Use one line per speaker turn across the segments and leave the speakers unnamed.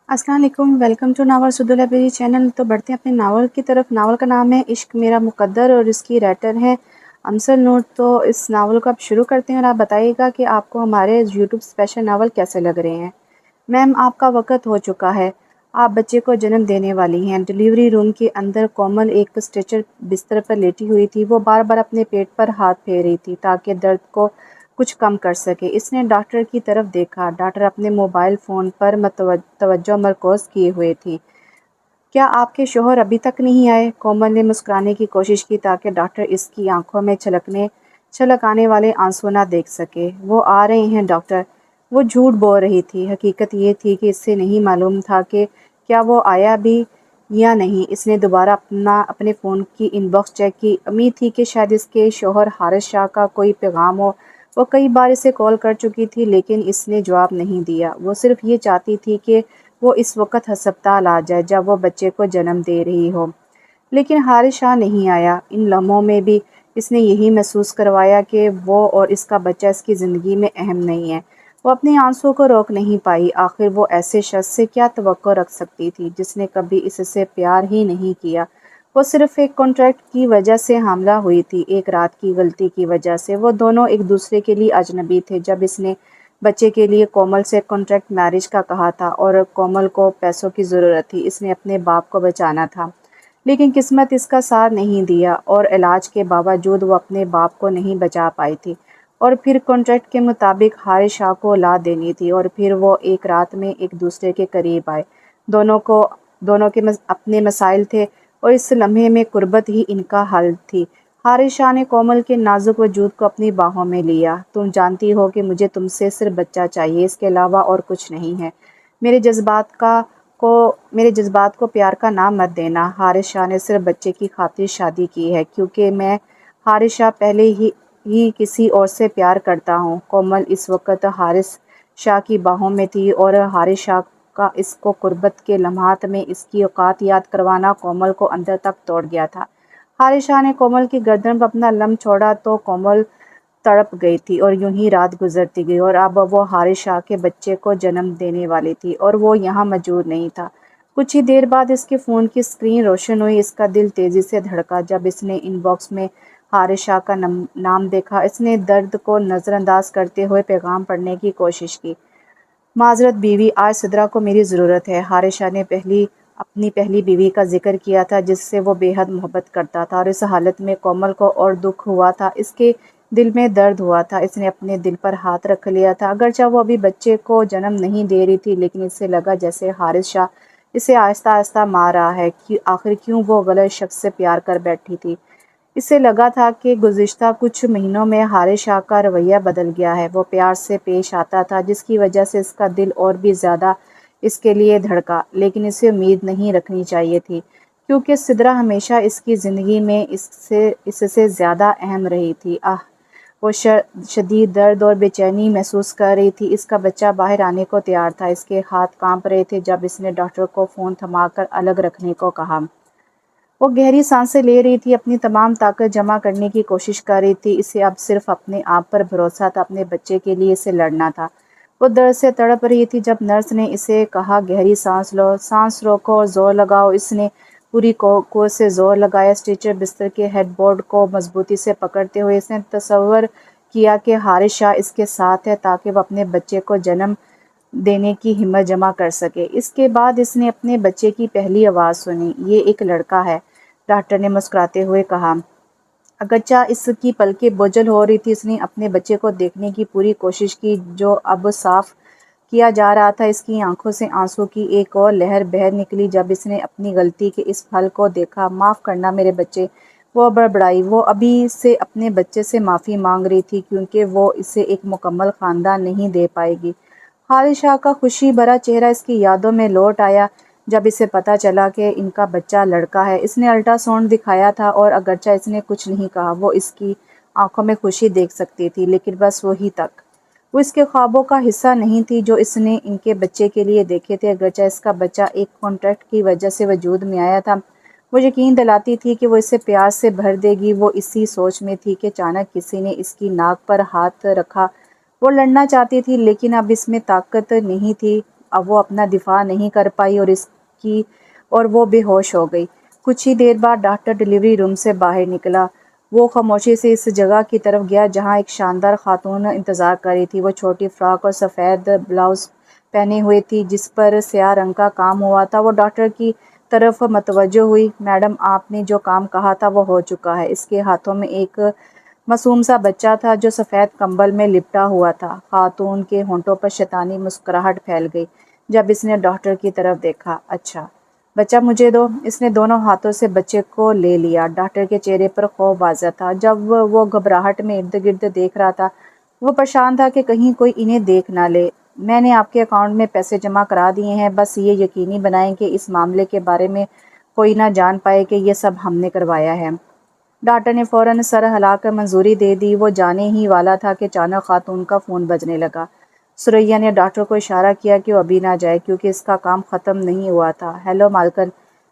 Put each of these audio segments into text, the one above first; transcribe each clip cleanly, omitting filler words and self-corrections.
अस्सलाम वालेकुम, welcome to novel Sudhu library channel. तो बढ़ते हैं अपने नावल की तरफ। नावल का नाम है इश्क मेरा मुकद्दर और इसकी राइटर है अमसर नूर। तो इस नावल को आप शुरू करते हैं और आप बताइएगा कि आपको हमारे यूट्यूब स्पेशल नावल कैसे लग रहे हैं। मैम, आपका वक़्त हो चुका है। आप बच्चे को जन्म देने वाली हैं। डिलीवरी रूम के अंदर कोमल एक स्ट्रेचर बिस्तर पर लेटी हुई थी। वो बार बार अपने पेट पर हाथ फेर रही थी ताकि दर्द को कुछ कम कर सके। इसने डॉक्टर की तरफ देखा। डॉक्टर अपने मोबाइल फ़ोन पर तवज्जो मरकूज़ किए हुए थी। क्या आपके शौहर अभी तक नहीं आए? कोमल ने मुस्कुराने की कोशिश की ताकि डॉक्टर इसकी आंखों में छलक आने वाले आंसू ना देख सके। वो आ रहे हैं डॉक्टर। वो झूठ बोल रही थी। हकीकत ये थी कि इससे नहीं मालूम था कि क्या वो आया भी या नहीं। इसने दोबारा अपने फ़ोन की इनबॉक्स चेक की। उम्मीद थी कि शायद इसके शौहर हारिस शाह का कोई पैगाम हो। वो कई बार इसे कॉल कर चुकी थी लेकिन इसने जवाब नहीं दिया। वो सिर्फ ये चाहती थी कि वो इस वक्त हस्पताल आ जाए जब वो बच्चे को जन्म दे रही हो। लेकिन हारिस शाह नहीं आया। इन लम्हों में भी इसने यही महसूस करवाया कि वो और इसका बच्चा इसकी ज़िंदगी में अहम नहीं है। वो अपने आंसू को रोक नहीं पाई। आखिर वो ऐसे शख्स से क्या तवक्को रख सकती थी जिसने कभी इससे प्यार ही नहीं किया। वो सिर्फ एक कॉन्ट्रैक्ट की वजह से हामला हुई थी, एक रात की गलती की वजह से। वो दोनों एक दूसरे के लिए अजनबी थे। जब इसने बच्चे के लिए कोमल से कॉन्ट्रैक्ट मैरिज का कहा था और कोमल को पैसों की ज़रूरत थी, इसने अपने बाप को बचाना था। लेकिन किस्मत इसका साथ नहीं दिया और इलाज के बावजूद वो अपने बाप को नहीं बचा पाई थी। और फिर कॉन्ट्रैक्ट के मुताबिक हारिस शाह को औलाद देनी थी और फिर वो एक रात में एक दूसरे के करीब आए। दोनों के अपने मसाइल थे और इस लम्हे में कुर्बत ही इनका हल थी। हारिस शाह ने कोमल के नाजुक वजूद को अपनी बाहों में लिया। तुम जानती हो कि मुझे तुमसे सिर्फ बच्चा चाहिए, इसके अलावा और कुछ नहीं है। मेरे जज्बात का मेरे जज्बात को प्यार का नाम मत देना। हारिस शाह ने सिर्फ बच्चे की खातिर शादी की है क्योंकि मैं हारिस शाह पहले ही किसी और से प्यार करता हूँ। कोमल इस वक्त हारिस शाह की बाहों में थी और हारिस शाह का इसको कुर्बत के लम्हात में इसकी औकात याद करवाना कोमल को अंदर तक तोड़ गया था। हारिस शाह ने कोमल की गर्दन पर अपना लम छोड़ा तो कोमल तड़प गई थी और यूं ही रात गुजरती गई और अब वो हारिस शाह के बच्चे को जन्म देने वाली थी और वो यहाँ मौजूद नहीं था। कुछ ही देर बाद इसके फ़ोन की स्क्रीन रोशन हुई। इसका दिल तेज़ी से धड़का जब इसने इनबॉक्स में हारिस शाह का नाम देखा। इसने दर्द को नज़रअंदाज करते हुए पैगाम पढ़ने की कोशिश की। माजरत बीवी, आज सिद्रा को मेरी ज़रूरत है। हारिस शाह ने अपनी पहली बीवी का जिक्र किया था जिससे वो बेहद मोहब्बत करता था और इस हालत में कोमल को और दुख हुआ था। इसके दिल में दर्द हुआ था। इसने अपने दिल पर हाथ रख लिया था। अगरचे वो अभी बच्चे को जन्म नहीं दे रही थी लेकिन इससे लगा जैसे हारिस शाह इसे आहिस्ता आहिस्ता मार रहा है कि आखिर क्यों वो गलत शख्स से प्यार कर बैठी थी। इससे लगा था कि गुज़िश्ता कुछ महीनों में हारिस शाह का रवैया बदल गया है। वो प्यार से पेश आता था जिसकी वजह से इसका दिल और भी ज़्यादा इसके लिए धड़का। लेकिन इसे उम्मीद नहीं रखनी चाहिए थी क्योंकि सिद्रा हमेशा इसकी ज़िंदगी में इससे ज़्यादा अहम रही थी। वो शदीद दर्द और बेचैनी महसूस कर रही थी। इसका बच्चा बाहर आने को तैयार था। इसके हाथ कांप रहे थे जब इसने डॉक्टर को फ़ोन थमाकर अलग रखने को कहा। वो गहरी सांसें ले रही थी, अपनी तमाम ताकत जमा करने की कोशिश कर रही थी। इसे अब सिर्फ अपने आप पर भरोसा था, अपने बच्चे के लिए इसे लड़ना था। वो दर्द से तड़प रही थी जब नर्स ने इसे कहा, गहरी सांस लो, सांस रोको और जोर लगाओ। इसने पूरी कोशिश से जोर लगाया। स्ट्रेचर बिस्तर के हेडबोर्ड को मजबूती से पकड़ते हुए इसने तसव्वुर किया कि हारिस शाह इसके साथ है ताकि वह अपने बच्चे को जन्म देने की हिम्मत जमा कर सके। इसके बाद इसने अपने बच्चे की पहली आवाज़ सुनी। ये एक लड़का है, डॉक्टर ने मुस्कुराते हुए कहा। अगरचा इसकी पलकें बोझल हो रही थी, इसने अपने बच्चे को देखने की पूरी कोशिश की जो अब साफ किया जा रहा था। इसकी आंखों से आंसू की एक और लहर बह निकली जब इसने अपनी गलती के इस फल को देखा। माफ़ करना मेरे बच्चे, वो बड़बड़ाई। वो अभी से अपने बच्चे से माफ़ी मांग रही थी क्योंकि वो इसे एक मुकम्मल ख़ानदान नहीं दे पाएगी। हारिस शाह का खुशी भरा चेहरा इसकी यादों में लौट आया जब इसे पता चला कि इनका बच्चा लड़का है। इसने अल्ट्रासाउंड दिखाया था और अगरचा इसने कुछ नहीं कहा, वो इसकी आंखों में खुशी देख सकती थी लेकिन बस वही तक। वो इसके ख्वाबों का हिस्सा नहीं थी जो इसने इनके बच्चे के लिए देखे थे। अगरचा इसका बच्चा एक कॉन्ट्रैक्ट की वजह से वजूद में आया था, वो यकीन दिलाती थी कि वो इसे प्यार से भर देगी। वो इसी सोच में थी कि अचानक किसी ने इसकी नाक पर हाथ रखा। वो लड़ना चाहती थी लेकिन अब इसमें ताकत नहीं थी। اب وہ اپنا دفاع نہیں کر پائی اور وہ بے ہوش ہو گئی۔ کچھ ہی دیر بعد ڈاکٹر ڈیلیوری روم سے باہر نکلا۔ وہ خاموشی سے اس جگہ کی طرف گیا جہاں ایک شاندار خاتون انتظار کر رہی تھی۔ وہ چھوٹی فراک اور سفید بلاؤز پہنے ہوئے تھی جس پر سیاہ رنگ کا کام ہوا تھا۔ وہ ڈاکٹر کی طرف متوجہ ہوئی۔ میڈم، آپ نے جو کام کہا تھا وہ ہو چکا ہے۔ اس کے ہاتھوں میں ایک معصوم سا بچہ تھا جو سفید کمبل میں لپٹا ہوا تھا۔ خاتون کے ہونٹوں پر شیطانی مسکراہٹ پھیل گئی جب اس نے ڈاکٹر کی طرف دیکھا۔ اچھا بچہ مجھے دو۔ اس نے دونوں ہاتھوں سے بچے کو لے لیا۔ ڈاکٹر کے چہرے پر خوف واضح تھا۔ جب وہ گھبراہٹ میں ارد گرد دیکھ رہا تھا وہ پریشان تھا کہ کہیں کوئی انہیں دیکھ نہ لے۔ میں نے آپ کے اکاؤنٹ میں پیسے جمع کرا دیے ہیں، بس یہ یقینی بنائیں کہ اس معاملے کے بارے میں کوئی نہ جان پائے کہ یہ سب ہم نے کروایا ہے۔ ڈاکٹر نے فوراً سر ہلا کر منظوری دے دی۔ وہ جانے ہی والا تھا کہ اچانک خاتون کا فون بجنے لگا۔ ثریا نے ڈاکٹر کو اشارہ کیا کہ وہ ابھی نہ جائے کیونکہ اس کا کام ختم نہیں ہوا تھا۔ ہیلو مالکن،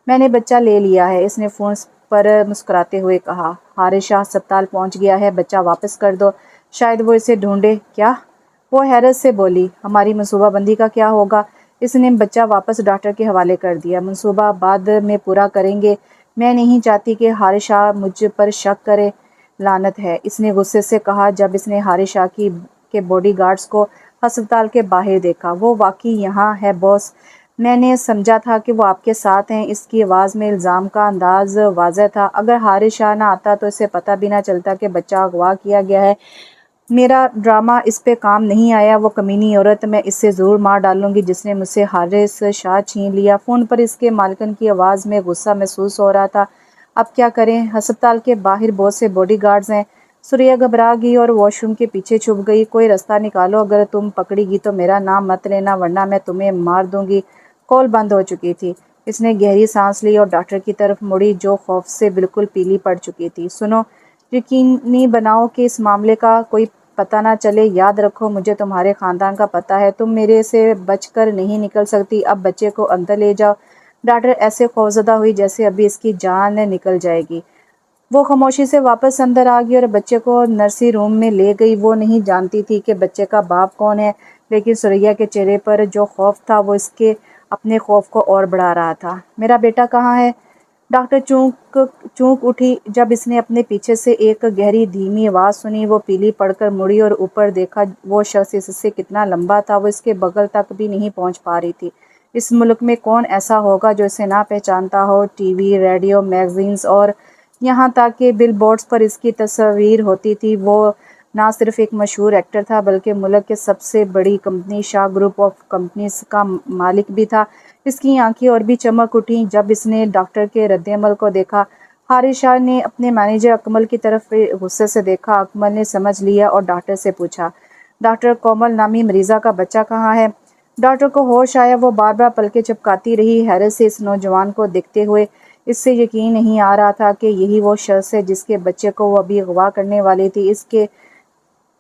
میں نے بچہ لے لیا ہے، اس نے فون پر مسکراتے ہوئے کہا۔ حارث شاہ ہسپتال پہنچ گیا ہے، بچہ واپس کر دو، شاید وہ اسے ڈھونڈے۔ کیا؟ وہ حیرت سے بولی۔ ہماری منصوبہ بندی کا کیا ہوگا؟ اس نے بچہ واپس ڈاکٹر کے حوالے کر دیا۔ منصوبہ بعد میں پورا کریں گے، میں نہیں چاہتی کہ حارث شاہ مجھ پر شک کرے۔ لعنت ہے، اس نے غصے سے کہا جب اس نے حارث شاہ کے باڈی گارڈز کو ہسپتال کے باہر دیکھا۔ وہ واقعی یہاں ہے باس، میں نے سمجھا تھا کہ وہ آپ کے ساتھ ہیں۔ اس کی آواز میں الزام کا انداز واضح تھا۔ اگر حارث شاہ نہ آتا تو اسے پتہ بھی نہ چلتا کہ بچہ اغوا کیا گیا ہے۔ میرا ڈرامہ اس پہ کام نہیں آیا، وہ کمینی عورت، میں اسے ضرور مار ڈالوں گی جس نے مجھ سے حارث شاہ چھین لیا۔ فون پر اس کے مالکن کی آواز میں غصہ محسوس ہو رہا تھا۔ اب کیا کریں؟ ہسپتال کے باہر بہت سے باڈی گارڈز ہیں۔ ثریا گھبرا گئی اور واش روم کے پیچھے چھپ گئی۔ کوئی راستہ نکالو، اگر تم پکڑی گئی تو میرا نام مت لینا ورنہ میں تمہیں مار دوں گی۔ کال بند ہو چکی تھی۔ اس نے گہری سانس لی اور ڈاکٹر کی طرف مڑی جو خوف سے بالکل پیلی پڑ چکی تھی۔ سنو، یقینی بناؤ کہ اس معاملے کا کوئی پتہ نہ چلے۔ یاد رکھو مجھے تمہارے خاندان کا پتہ ہے، تم میرے سے بچ کر نہیں نکل سکتی۔ اب بچے کو اندر لے جاؤ۔ ڈاکٹر ایسے خوفزدہ ہوئی جیسے ابھی اس کی جان نکل جائے گی۔ وہ خاموشی سے واپس اندر آ گئی اور بچے کو نرسری روم میں لے گئی۔ وہ نہیں جانتی تھی کہ بچے کا باپ کون ہے، لیکن ثریا کے چہرے پر جو خوف تھا وہ اس کے اپنے خوف کو اور بڑھا رہا تھا۔ میرا بیٹا کہاں ہے؟ ڈاکٹر چونک اٹھی جب اس نے اپنے پیچھے سے ایک گہری دھیمی آواز سنی۔ وہ پیلی پڑ کر مڑی اور اوپر دیکھا۔ وہ شخص اس سے کتنا لمبا تھا، وہ اس کے بغل تک بھی نہیں پہنچ پا رہی تھی۔ اس ملک میں کون ایسا ہوگا جو اسے نہ پہچانتا ہو؟ ٹی وی، ریڈیو، میگزینز اور یہاں تک کہ بل بورڈز پر اس کی تصویر ہوتی تھی۔ وہ نہ صرف ایک مشہور ایکٹر تھا بلکہ ملک کے سب سے بڑی company Shah group of companies کا مالک بھی تھا۔ اس کی آنکھیں اور بھی چمک اٹھیں جب اس نے ڈاکٹر کے رد عمل کو دیکھا۔ حارث شاہ نے اپنے مینیجر اکمل کی طرف غصے سے دیکھا۔ اکمل نے سمجھ لیا اور ڈاکٹر سے پوچھا، ڈاکٹر کومل نامی مریضہ کا بچہ کہاں ہے؟ ڈاکٹر کو ہوش آیا۔ وہ بار بار پلکیں جھپکاتی رہی، حیرت سے اس نوجوان کو دیکھتے ہوئے۔ اس سے یقین نہیں آ رہا تھا کہ یہی وہ شخص ہے جس کے بچے کو وہ ابھی اغوا کرنے والی تھی۔ اس کے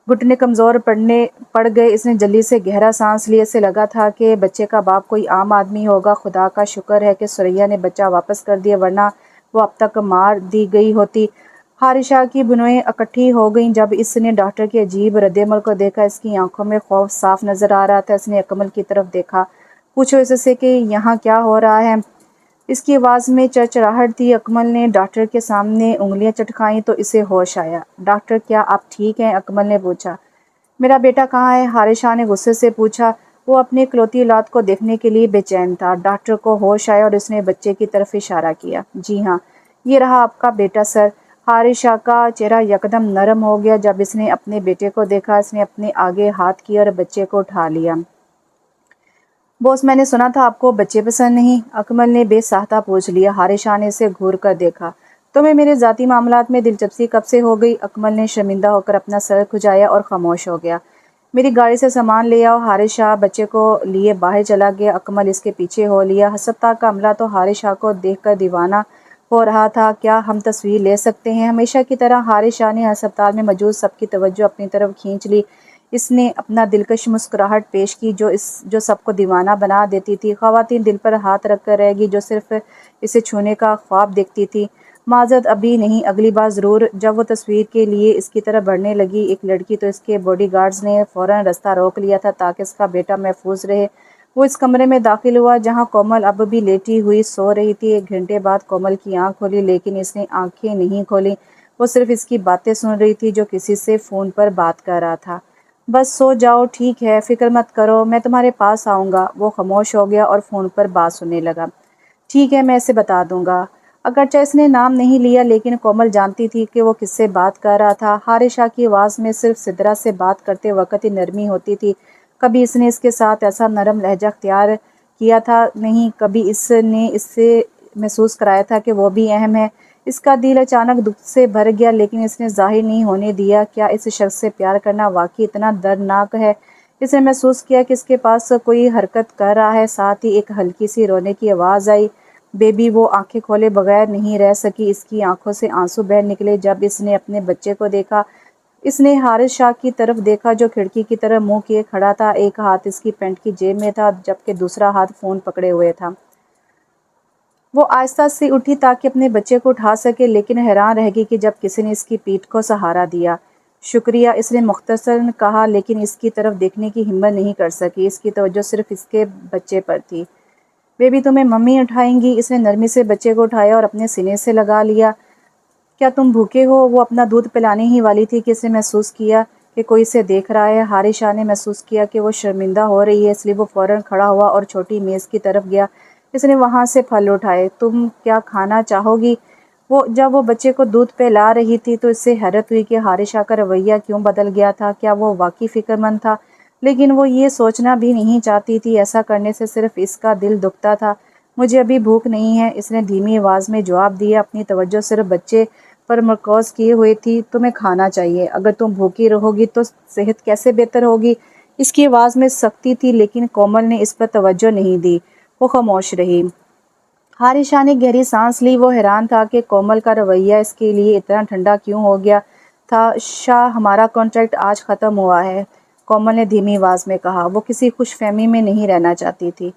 گھٹنے کمزور پڑ گئے۔ اس نے جلدی سے گہرا سانس لیا۔ اسے لگا تھا کہ بچے کا باپ کوئی عام آدمی ہوگا۔ خدا کا شکر ہے کہ ثریا نے بچہ واپس کر دیا ورنہ وہ اب تک مار دی گئی ہوتی۔ حارث شاہ کی بنوئیں اکٹھی ہو گئیں جب اس نے ڈاکٹر کے عجیب رد عمل کو دیکھا۔ اس کی آنکھوں میں خوف صاف نظر آ رہا تھا۔ اس نے اکمل کی طرف دیکھا۔ پوچھو اس سے کہ یہاں کیا ہو رہا ہے؟ اس کی آواز میں چڑچڑاہٹ تھی۔ اکمل نے ڈاکٹر کے سامنے انگلیاں چٹکائیں تو اسے ہوش آیا۔ ڈاکٹر کیا آپ ٹھیک ہیں؟ اکمل نے پوچھا۔ میرا بیٹا کہاں ہے؟ حارث شاہ نے غصے سے پوچھا۔ وہ اپنی اکلوتی اولاد کو دیکھنے کے لیے بے چین تھا۔ ڈاکٹر کو ہوش آیا اور اس نے بچے کی طرف اشارہ کیا۔ جی ہاں، یہ رہا آپ کا بیٹا سر۔ حارث شاہ کا چہرہ یکدم نرم ہو گیا جب اس نے اپنے بیٹے کو دیکھا۔ اس نے اپنے آگے ہاتھ کیا اور بچے کو اٹھا لیا۔ بوس، میں نے سنا تھا آپ کو بچے پسند نہیں؟ اکمل نے بے ساختہ پوچھ لیا۔ حارث شاہ نے اسے گھور کر دیکھا۔ تمہیں میرے ذاتی معاملات میں دلچسپی کب سے ہو گئی؟ اکمل نے شرمندہ ہو کر اپنا سر کھجایا اور خاموش ہو گیا۔ میری گاڑی سے سامان لے آؤ۔ حارث شاہ بچے کو لیے باہر چلا گیا۔ اکمل اس کے پیچھے ہو لیا۔ ہسپتال کا عملہ تو حارث شاہ کو دیکھ کر دیوانہ ہو رہا تھا۔ کیا ہم تصویر لے سکتے ہیں؟ ہمیشہ کی طرح حارث شاہ نے ہسپتال میں موجود سب کی توجہ اپنی طرف کھینچ لی۔ اس نے اپنا دلکش مسکراہٹ پیش کی جو سب کو دیوانہ بنا دیتی تھی۔ خواتین دل پر ہاتھ رکھ کر رہ گئی جو صرف اسے چھونے کا خواب دیکھتی تھی۔ معذرت، ابھی نہیں، اگلی بار ضرور۔ جب وہ تصویر کے لیے اس کی طرف بڑھنے لگی ایک لڑکی تو اس کے باڈی گارڈز نے فوراً راستہ روک لیا تھا تاکہ اس کا بیٹا محفوظ رہے۔ وہ اس کمرے میں داخل ہوا جہاں کومل اب بھی لیٹی ہوئی سو رہی تھی۔ 1 گھنٹے بعد کومل کی آنکھ کھولی، لیکن اس نے آنکھیں نہیں کھولیں۔ وہ صرف اس کی باتیں سن رہی تھی جو کسی سے فون پر بات کر رہا تھا۔ بس سو جاؤ، ٹھیک ہے، فکر مت کرو، میں تمہارے پاس آؤں گا۔ وہ خاموش ہو گیا اور فون پر بات سننے لگا۔ ٹھیک ہے، میں اسے بتا دوں گا۔ اگرچہ اس نے نام نہیں لیا، لیکن کومل جانتی تھی کہ وہ کس سے بات کر رہا تھا۔ حارث شاہ کی آواز میں صرف سدرا سے بات کرتے وقت ہی نرمی ہوتی تھی۔ کبھی اس نے اس کے ساتھ ایسا نرم لہجہ اختیار کیا تھا نہیں، کبھی اس نے اس سے محسوس کرایا تھا کہ وہ بھی اہم ہے۔ اس کا دل اچانک دکھ سے بھر گیا، لیکن اس نے ظاہر نہیں ہونے دیا۔ کیا اس شخص سے پیار کرنا واقعی اتنا دردناک ہے؟ اس نے محسوس کیا کہ اس کے پاس کوئی حرکت کر رہا ہے۔ ساتھ ہی ایک ہلکی سی رونے کی آواز آئی۔ بیبی وہ آنکھیں کھولے بغیر نہیں رہ سکی۔ اس کی آنکھوں سے آنسو بہہ نکلے جب اس نے اپنے بچے کو دیکھا۔ اس نے حارث شاہ کی طرف دیکھا جو کھڑکی کی طرف منہ کیے کھڑا تھا۔ ایک ہاتھ اس کی پینٹ کی جیب میں تھا جبکہ دوسرا ہاتھ فون پکڑے ہوئے تھا۔ وہ آہستہ سے اٹھی تاکہ اپنے بچے کو اٹھا سکے، لیکن حیران رہ گئی کہ جب کسی نے اس کی پیٹھ کو سہارا دیا۔ شکریہ، اس نے مختصراً کہا، لیکن اس کی طرف دیکھنے کی ہمت نہیں کر سکی۔ اس کی توجہ صرف اس کے بچے پر تھی۔ بیبی تمہیں ممی اٹھائیں گی؟ اس نے نرمی سے بچے کو اٹھایا اور اپنے سینے سے لگا لیا۔ کیا تم بھوکے ہو؟ وہ اپنا دودھ پلانے ہی والی تھی کہ اس نے محسوس کیا کہ کوئی اسے دیکھ رہا ہے۔ حارث شاہ نے محسوس کیا کہ وہ شرمندہ ہو رہی ہے، اس لیے وہ فوراً کھڑا ہوا اور چھوٹی میز کی طرف گیا۔ اس نے وہاں سے پھل اٹھائے۔ تم کیا کھانا چاہو گی؟ جب وہ بچے کو دودھ پلا رہی تھی تو اس سے حیرت ہوئی کہ حارث شاہ کا رویہ کیوں بدل گیا تھا۔ کیا وہ واقعی فکر مند تھا؟ لیکن وہ یہ سوچنا بھی نہیں چاہتی تھی۔ ایسا کرنے سے صرف اس کا دل دکھتا تھا۔ مجھے ابھی بھوک نہیں ہے، اس نے دھیمی آواز میں جواب دیا، اپنی توجہ صرف بچے پر مرکوز کیے ہوئے تھی۔ تمہیں کھانا چاہیے۔ اگر تم بھوکی رہو گی تو صحت کیسے بہتر ہوگی؟ اس کی آواز میں سختی تھی، لیکن کومل نے اس پر توجہ نہیں دی۔ وہ خاموش رہی۔ حارث شاہ نے گہری سانس لی۔ وہ حیران تھا کہ کومل کا رویہ اس کے لیے اتنا ٹھنڈا کیوں ہو گیا تھا۔ شاہ، ہمارا کانٹریکٹ آج ختم ہوا ہے، کومل نے دھیمی آواز میں کہا۔ وہ کسی خوش فہمی میں نہیں رہنا چاہتی تھی۔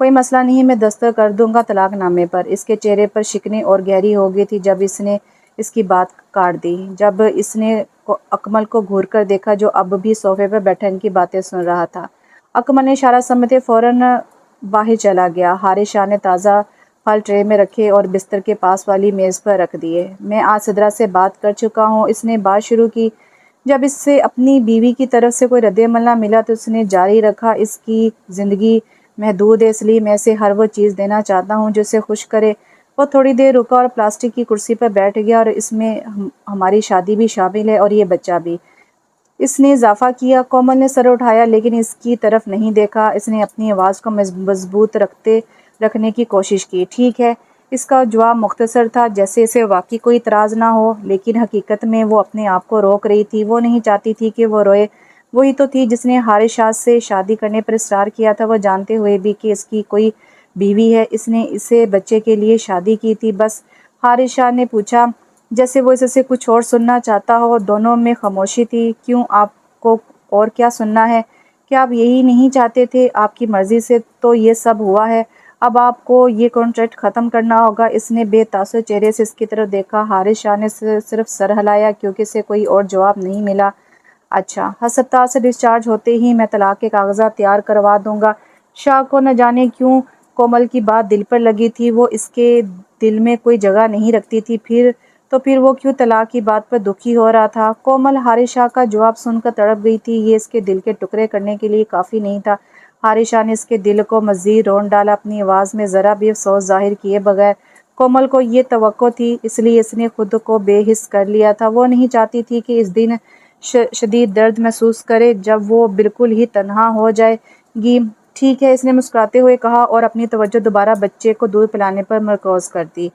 کوئی مسئلہ نہیں، میں دستخط کر دوں گا طلاق نامے پر۔ اس کے چہرے پر شکنیں اور گہری ہو گئی تھی جب اس نے اس کی بات کاٹ دی۔ جب اس نے اکمل کو گھور کر دیکھا جو اب بھی صوفے پر بیٹھا ان کی باتیں سن رہا تھا۔ اکمل نے اشارہ سمجھتے فوراً باہر چلا گیا۔ حارث شاہ نے تازہ پھل ٹرے میں رکھے اور بستر کے پاس والی میز پر رکھ دیے۔ میں آج سدرا سے بات کر چکا ہوں، اس نے بات شروع کی۔ جب اس سے اپنی بیوی کی طرف سے کوئی رد عمل نہ ملا تو اس نے جاری رکھا، اس کی زندگی محدود ہے، اس لیے میں اسے ہر وہ چیز دینا چاہتا ہوں جو اسے خوش کرے۔ وہ تھوڑی دیر رکا اور پلاسٹک کی کرسی پر بیٹھ گیا۔ اور اس میں ہماری شادی بھی شامل ہے اور یہ بچہ بھی، اس نے اضافہ کیا۔ کومل نے سر اٹھایا لیکن اس کی طرف نہیں دیکھا۔ اس نے اپنی آواز کو مضبوط رکھنے کی کوشش کی۔ ٹھیک ہے، اس کا جواب مختصر تھا، جیسے اسے واقعی کوئی اعتراض نہ ہو، لیکن حقیقت میں وہ اپنے آپ کو روک رہی تھی۔ وہ نہیں چاہتی تھی کہ وہ روئے۔ وہی تو تھی جس نے حارث شاہ سے شادی کرنے پر اصرار کیا تھا، وہ جانتے ہوئے بھی کہ اس کی کوئی بیوی ہے۔ اس نے اسے بچے کے لیے شادی کی تھی بس۔ حارث شاہ نے پوچھا، جیسے وہ اس سے کچھ اور سننا چاہتا ہو۔ دونوں میں خاموشی تھی۔ کیوں، آپ کو اور کیا سننا ہے؟ کیا آپ یہی نہیں چاہتے تھے؟ آپ کی مرضی سے تو یہ سب ہوا ہے، اب آپ کو یہ کانٹریکٹ ختم کرنا ہوگا۔ اس نے بے تاثر چہرے سے اس کی طرف دیکھا۔ حارث شاہ نے صرف سر ہلایا کیونکہ اسے کوئی اور جواب نہیں ملا۔ اچھا، ہسپتال سے ڈسچارج ہوتے ہی میں طلاق کے کاغذات تیار کروا دوں گا۔ شاہ کو نہ جانے کیوں کومل کی بات دل پر لگی تھی۔ وہ اس کے دل میں کوئی جگہ نہیں رکھتی تھی، پھر وہ کیوں طلاق کی بات پر دکھی ہو رہا تھا؟ کومل حارث شاہ کا جواب سن کر تڑپ گئی تھی۔ یہ اس کے دل کے ٹکڑے کرنے کے لیے کافی نہیں تھا۔ حارث شاہ نے اس کے دل کو مزید رون ڈالا، اپنی آواز میں ذرا بھی افسوس ظاہر کیے بغیر۔ کومل کو یہ توقع تھی، اس لیے اس نے خود کو بے حس کر لیا تھا۔ وہ نہیں چاہتی تھی کہ اس دن شدید درد محسوس کرے جب وہ بالکل ہی تنہا ہو جائے گی۔ ٹھیک ہے، اس نے مسکراتے ہوئے کہا اور اپنی توجہ دوبارہ بچے کو دودھ پلانے پر مرکوز کر دی۔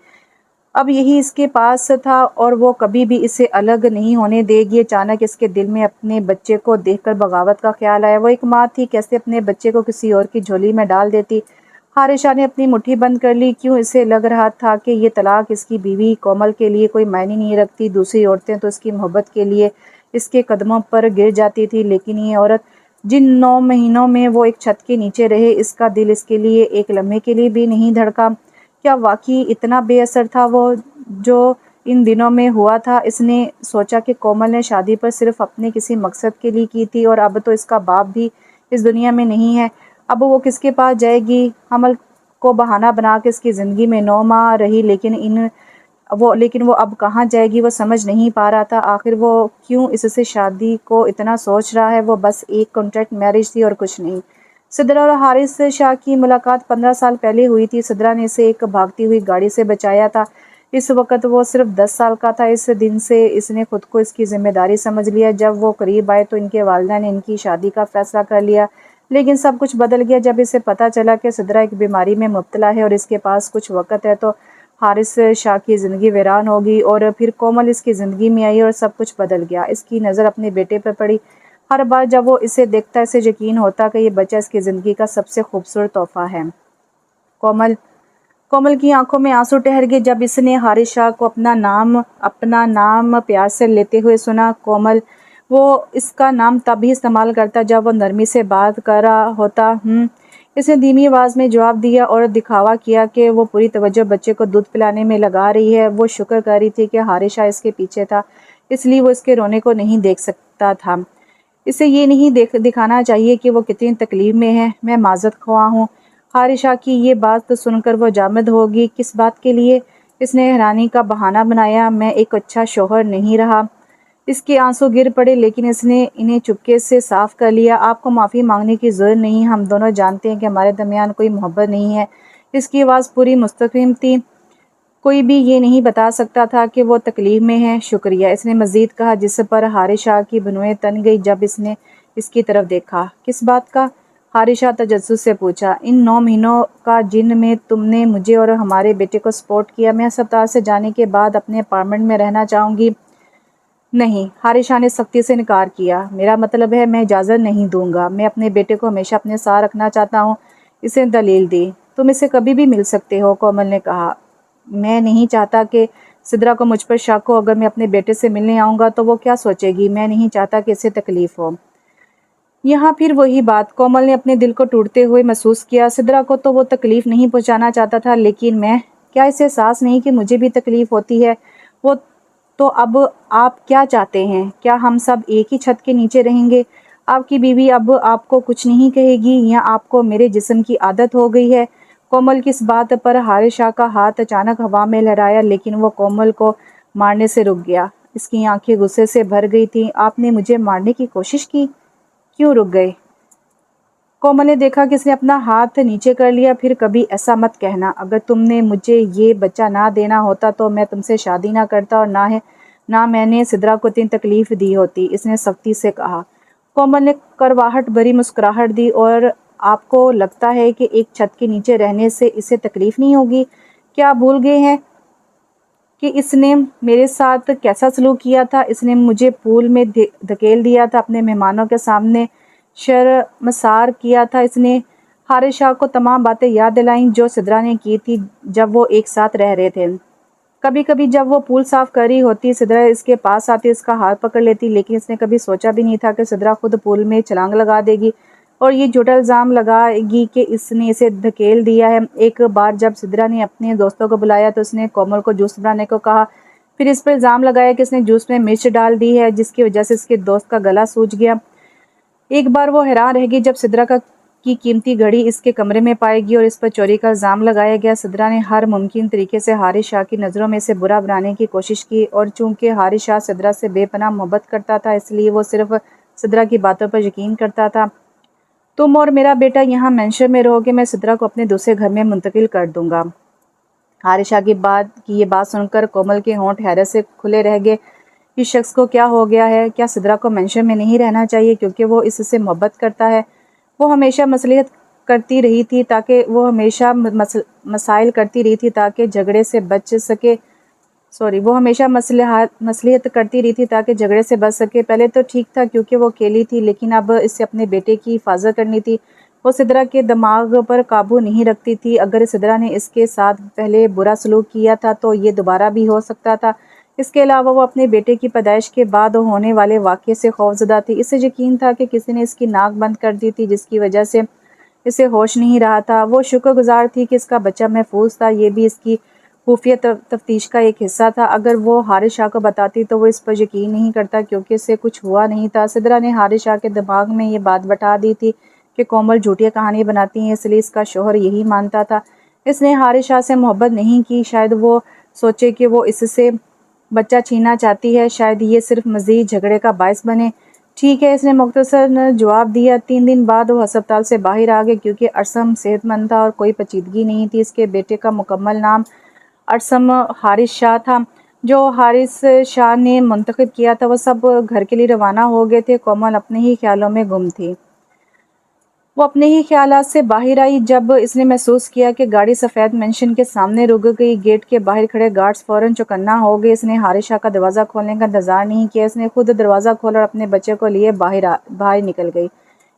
اب یہی اس کے پاس تھا اور وہ کبھی بھی اسے الگ نہیں ہونے دے گی۔ اچانک اس کے دل میں اپنے بچے کو دیکھ کر بغاوت کا خیال آیا۔ وہ ایک ماں تھی، کیسے اپنے بچے کو کسی اور کی جھولی میں ڈال دیتی۔ حارث شاہ نے اپنی مٹھی بند کر لی۔ کیوں اسے لگ رہا تھا کہ یہ طلاق اس کی بیوی کومل کے لیے کوئی معنی نہیں رکھتی۔ دوسری عورتیں تو اس کی محبت کے لیے اس کے قدموں پر گر جاتی تھی، لیکن یہ عورت، جن 9 مہینوں میں وہ ایک چھت کے نیچے رہے، اس کا دل اس کے لیے ایک لمحے کے لیے بھی نہیں دھڑکا۔ کیا واقعی اتنا بے اثر تھا وہ جو ان دنوں میں ہوا تھا؟ اس نے سوچا کہ کومل نے شادی پر صرف اپنے کسی مقصد کے لیے کی تھی اور اب تو اس کا باپ بھی اس دنیا میں نہیں ہے۔ अब वो किसके पास जाएगी। हमल को बहाना बना के इसकी ज़िंदगी में 9 माह रही, लेकिन वो अब कहाँ जाएगी वो समझ नहीं पा रहा था। आखिर वो क्यों इससे शादी को इतना सोच रहा है। वो बस एक कॉन्ट्रैक्ट मैरिज थी और कुछ नहीं। सिद्रा और हारिस शाह की मुलाकात 15 साल पहले हुई थी। सिद्रा ने इसे एक भागती हुई गाड़ी से बचाया था। इस वक्त वो सिर्फ 10 साल का था। इस दिन से इसने खुद को इसकी जिम्मेदारी समझ लिया। जब वो करीब आए तो इनके वालिदा ने इनकी शादी का फैसला कर लिया, लेकिन सब कुछ बदल गया जब इसे पता चला कि सिद्रा एक बीमारी में मुब्तला है और इसके पास कुछ वक्त है तो हारिस शाह की ज़िंदगी वीरान होगी। और फिर कोमल इसकी ज़िंदगी में आई और सब कुछ बदल गया। इसकी नज़र अपने बेटे पर पड़ी। हर बार जब वो इसे देखता है इसे यकीन होता कि ये बच्चा इसकी ज़िंदगी का सबसे खूबसूरत तोहफ़ा है। कोमल कोमल की आंखों में आंसू ठहर गए जब इसने हारिस शाह को अपना नाम प्यार से लेते हुए सुना। कोमल वो इसका नाम तभी इस्तेमाल करता जब वो नरमी से बात कर रहा होता। इसने धीमी आवाज़ में जवाब दिया और दिखावा किया कि वो पूरी तवज्जो बच्चे को दूध पिलाने में लगा रही है। वो शुक्र कर रही थी कि हारिस शाह इसके पीछे था, इसलिए वो इसके रोने को नहीं देख सकता था। इसे ये नहीं दिखाना चाहिए कि वो कितनी तकलीफ में है। मैं माज़रत ख्वाह हूँ। हारिस शाह की ये बात तो सुनकर वो जामद होगी। किस बात के लिए? इसने हैरानी का बहाना बनाया। मैं एक अच्छा शौहर नहीं रहा। इसके आंसू गिर पड़े, लेकिन इसने इन्हें चुपके से साफ कर लिया। आपको माफ़ी मांगने की ज़रूरत नहीं। हम दोनों जानते हैं कि हमारे दरमियान कोई मोहब्बत नहीं है। इसकी आवाज़ पूरी मुस्तकिम थी। कोई भी ये नहीं बता सकता था कि वो तकलीफ में है। शुक्रिया, इसने मज़ीद कहा, जिस पर हारिस शाह की भनुएं तन गई जब इसने इसकी तरफ देखा। किस बात का? हारिस शाह तजस्सुस से पूछा। इन 9 महीनों का जिन में तुमने मुझे और हमारे बेटे को सपोर्ट किया। मैं अस्पताल से जाने के बाद अपने अपार्टमेंट में रहना चाहूँगी। नहीं, हारिस शाह ने सख्ती से इनकार किया। मेरा मतलब है मैं इजाज़त नहीं दूंगा। मैं अपने बेटे को हमेशा अपने साथ रखना चाहता हूँ। इसे दलील दी। तुम इसे कभी भी मिल सकते हो, कोमल ने कहा। मैं नहीं चाहता कि सिद्रा को मुझ पर शक हो। अगर मैं अपने बेटे से मिलने आऊँगा तो वो क्या सोचेगी। मैं नहीं चाहता कि इसे तकलीफ़ हो। यहाँ फिर वही बात। कोमल ने अपने दिल को टूटते हुए महसूस किया। सिद्रा को तो वो तकलीफ़ नहीं पहुँचाना चाहता था, लेकिन मैं, क्या इसे एहसास नहीं कि मुझे भी तकलीफ़ होती है। वो तो अब आप क्या चाहते हैं? क्या हम सब एक ही छत के नीचे रहेंगे? आपकी बीवी अब आपको कुछ नहीं कहेगी या आपको मेरे जिस्म की आदत हो गई है? कोमल की इस बात पर हारिस शाह का हाथ अचानक हवा में लहराया, लेकिन वो कोमल को मारने से रुक गया। इसकी आंखें गुस्से से भर गई थीं। आपने मुझे मारने की कोशिश की? क्यों रुक गए? कोमल ने देखा कि इसने अपना हाथ नीचे कर लिया। फिर कभी ऐसा मत कहना। अगर तुमने मुझे ये बच्चा ना देना होता तो मैं तुमसे शादी ना करता और ना मैंने सिद्रा को इतनी तकलीफ दी होती, इसने सख्ती से कहा। कोमल ने करवाहट भरी मुस्कुराहट दी। और आपको लगता है कि एक छत के नीचे रहने से इसे तकलीफ नहीं होगी? क्या आप भूल गए हैं कि इसने मेरे साथ कैसा सलूक किया था? इसने मुझे पूल में धकेल दिया था, अपने मेहमानों के सामने शर्मसार किया था। इसने हारिस शाह को तमाम बातें याद दिलाईं जो सिद्रा ने की थी जब वो एक साथ रह रहे थे। कभी कभी जब वो पूल साफ कर रही होती, सिद्रा इसके पास आती, इसका हाथ पकड़ लेती, लेकिन इसने कभी सोचा भी नहीं था कि सिद्रा खुद पूल में छलांग लगा देगी और ये झूठा इल्ज़ाम लगाएगी कि इसने इसे धकेल दिया है। एक बार जब सिद्रा ने अपने दोस्तों को बुलाया तो उसने कोमल को जूस बनाने को कहा। फिर इस पर इल्ज़ाम लगाया कि इसने जूस में मिर्च डाल दी है, जिसकी वजह से इसके दोस्त का गला सूज गया। एक बार वो हैरान रहेगी जब सिद्रा की कीमती घड़ी इसके कमरे में पाएगी और इस पर चोरी का इल्ज़ाम लगाया गया। सिद्रा ने हर मुमकिन तरीके से हारिस शाह की नज़रों में इसे बुरा बनाने की कोशिश की, और चूंकि हारिस शाह सिद्रा से बेपनाह मोहब्बत करता था, इसलिए वो सिर्फ सिद्रा की बातों पर यकीन करता था। तुम और मेरा बेटा यहाँ मैंशन में रहोगे, मैं सिद्रा को अपने दूसरे घर में मुंतकिल कर दूंगा। हारिस शाह की ये बात सुनकर कोमल के होंठ हैरत से खुले रह गए। इस शख्स को क्या हो गया है? क्या सिद्रा को मेंशन में नहीं रहना चाहिए क्योंकि वो इससे मोहब्बत करता है? वो हमेशा मसलियत करती रही थी ताकि मसाइल करती रही थी ताकि झगड़े से बच सके। वो हमेशा मसलियत करती रही थी ताकि झगड़े से बच सके। पहले तो ठीक था क्योंकि वो अकेली थी, लेकिन अब इससे अपने बेटे की हिफाजत करनी थी। वो सिद्रा के दिमाग पर काबू नहीं रखती थी। अगर सिद्रा ने इसके साथ पहले बुरा सलूक किया था तो ये दोबारा भी हो सकता था। इसके अलावा वो अपने बेटे की पैदाइश के बाद होने वाले वाक़ये से खौफजदा थी। इसे यकीन था कि किसी ने इसकी नाक बंद कर दी थी, जिसकी वजह से इसे होश नहीं रहा था। वो शुक्रगुजार थी कि इसका बच्चा महफूज था। ये भी इसकी खुफिया तफ्तीश का एक हिस्सा था। अगर वो हारिस शाह को बताती तो वो इस पर यकीन नहीं करता क्योंकि इससे कुछ हुआ नहीं था। सिद्रा ने हारिस शाह के दिमाग में ये बात बैठा दी थी کہ کومل جھوٹی کہانیاں بناتی ہیں، اس لیے اس کا شوہر یہی مانتا تھا۔ اس نے حارث شاہ سے محبت نہیں کی، شاید وہ سوچے کہ وہ اس سے بچہ چھیننا چاہتی ہے، شاید یہ صرف مزید جھگڑے کا باعث بنے۔ ٹھیک ہے، اس نے مختصر جواب دیا۔ 3 دن بعد وہ ہسپتال سے باہر آ گئے کیونکہ ارسم صحت مند تھا اور کوئی پیچیدگی نہیں تھی۔ اس کے بیٹے کا مکمل نام ارسم حارث شاہ تھا، جو حارث شاہ نے منتخب کیا تھا۔ وہ سب گھر کے لیے روانہ ہو گئے تھے۔ کومل اپنے ہی خیالوں میں گم تھی۔ وہ اپنے ہی خیالات سے باہر آئی جب اس نے محسوس کیا کہ گاڑی سفید مینشن کے سامنے رک گئی۔ گیٹ کے باہر کھڑے گارڈز فوراً چوکنا ہو گئے۔ اس نے حارث شاہ کا دروازہ کھولنے کا انتظار نہیں کیا، اس نے خود دروازہ کھولا اور اپنے بچے کو لیے باہر نکل گئی۔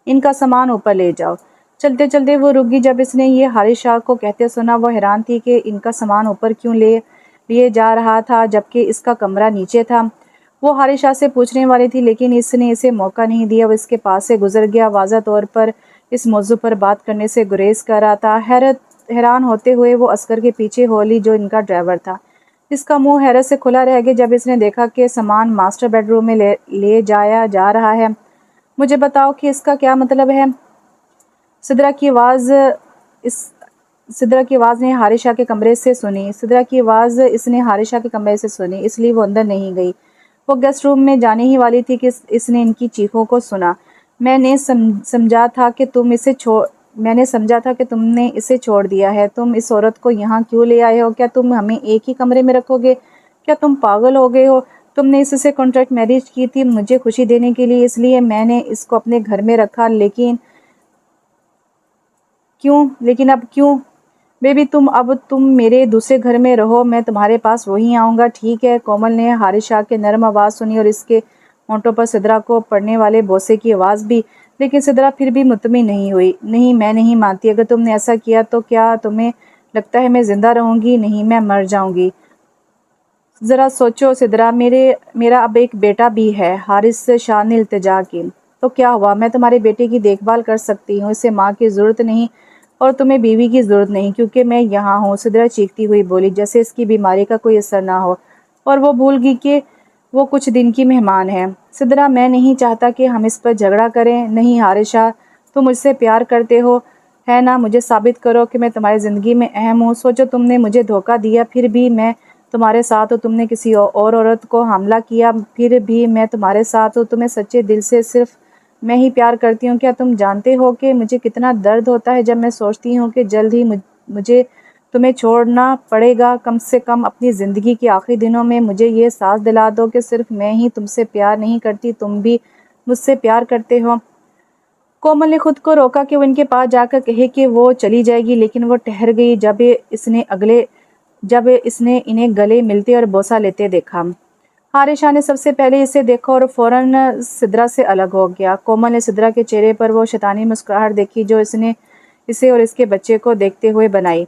ان کا سامان اوپر لے جاؤ۔ چلتے چلتے وہ رک گئی۔ جب اس نے یہ حارث شاہ کو کہتے سنا، وہ حیران تھی کہ ان کا سامان اوپر کیوں لیے جا رہا تھا جبکہ اس کا کمرہ نیچے تھا۔ وہ حارث شاہ سے پوچھنے والی تھی لیکن اس نے اسے موقع نہیں دیا۔ وہ اس کے پاس سے گزر گیا، واضح طور پر اس موضوع پر بات کرنے سے گریز کر رہا تھا۔ حیران ہوتے ہوئے وہ عسکر کے پیچھے ہو لی جو ان کا ڈرائیور تھا۔ اس کا منہ حیرت سے کھلا رہ گیا جب اس نے دیکھا کہ سامان ماسٹر بیڈ روم میں لے جایا جا رہا ہے۔ مجھے بتاؤ کہ اس کا کیا مطلب ہے؟ سدرا کی آواز نے حارث شاہ کے کمرے سے سنی۔ اس لیے وہ اندر نہیں گئی۔ وہ گیسٹ روم میں جانے ہی والی تھی کہ اس نے ان کی چیخوں کو سنا۔ میں نے سمجھا تھا کہ تم نے اسے چھوڑ دیا ہے۔ تم اس عورت کو یہاں کیوں لے آئے ہو؟ کیا تم ہمیں ایک ہی کمرے میں رکھو گے؟ کیا تم پاگل ہو گئے ہو؟ تم نے اس سے کانٹریکٹ میرج کی تھی مجھے خوشی دینے کے لیے، اس لیے میں نے اس کو اپنے گھر میں رکھا، لیکن اب کیوں؟ بیبی اب تم میرے دوسرے گھر میں رہو، میں تمہارے پاس وہیں آؤں گا، ٹھیک ہے؟ کومل نے حارث شاہ کے نرم آواز سنی اور اس کے ہونٹوں پر سدرا کو پڑنے والے بوسے کی آواز بھی، لیکن سدرا پھر بھی مطمئن نہیں ہوئی۔ نہیں، میں نہیں مانتی۔ اگر تم نے ایسا کیا تو کیا تمہیں لگتا ہے میں زندہ رہوں گی؟ نہیں، میں مر جاؤں گی۔ ذرا سوچو سدرا، میرا اب ایک بیٹا بھی ہے۔ حارث شاہ نے التجا کی۔ تو کیا ہوا؟ میں تمہارے بیٹے کی دیکھ بھال کر سکتی ہوں، اسے ماں کی ضرورت نہیں اور تمہیں بیوی کی ضرورت نہیں کیونکہ میں یہاں ہوں، سدرا چیختی ہوئی بولی، جیسے اس کی بیماری کا کوئی اثر نہ ہو اور وہ بھول گئی کہ وہ کچھ دن کی مہمان ہے۔ سدرا، میں نہیں چاہتا کہ ہم اس پر جھگڑا کریں۔ نہیں حارث شاہ، تم مجھ سے پیار کرتے ہو ہے نا؟ مجھے ثابت کرو کہ میں تمہاری زندگی میں اہم ہوں۔ سوچو، تم نے مجھے دھوکہ دیا، پھر بھی میں تمہارے ساتھ ہوں۔ تم نے کسی اور عورت کو حاملہ کیا، پھر بھی میں تمہارے ساتھ ہوں۔ تمہیں سچے دل سے صرف میں ہی پیار کرتی ہوں۔ کیا تم جانتے ہو کہ مجھے کتنا درد ہوتا ہے جب میں سوچتی ہوں کہ جلد ہی مجھے تمہیں چھوڑنا پڑے گا؟ کم سے کم اپنی زندگی کے آخری دنوں میں مجھے یہ احساس دلا دو کہ صرف میں ہی تم سے پیار نہیں کرتی، تم بھی مجھ سے پیار کرتے ہو۔ کومل نے خود کو روکا کہ وہ ان کے پاس جا کر کہے کہ وہ چلی جائے گی، لیکن وہ ٹھہر گئی جب اس نے انہیں گلے ملتے اور بوسہ لیتے دیکھا۔ حارث شاہ نے سب سے پہلے اسے دیکھا اور فوراً سدرا سے الگ ہو گیا۔ کومل نے سدرا کے چہرے پر وہ شیطانی مسکراہٹ دیکھی جو اس نے اسے اور اس کے بچے کو دیکھتے ہوئے بنائی۔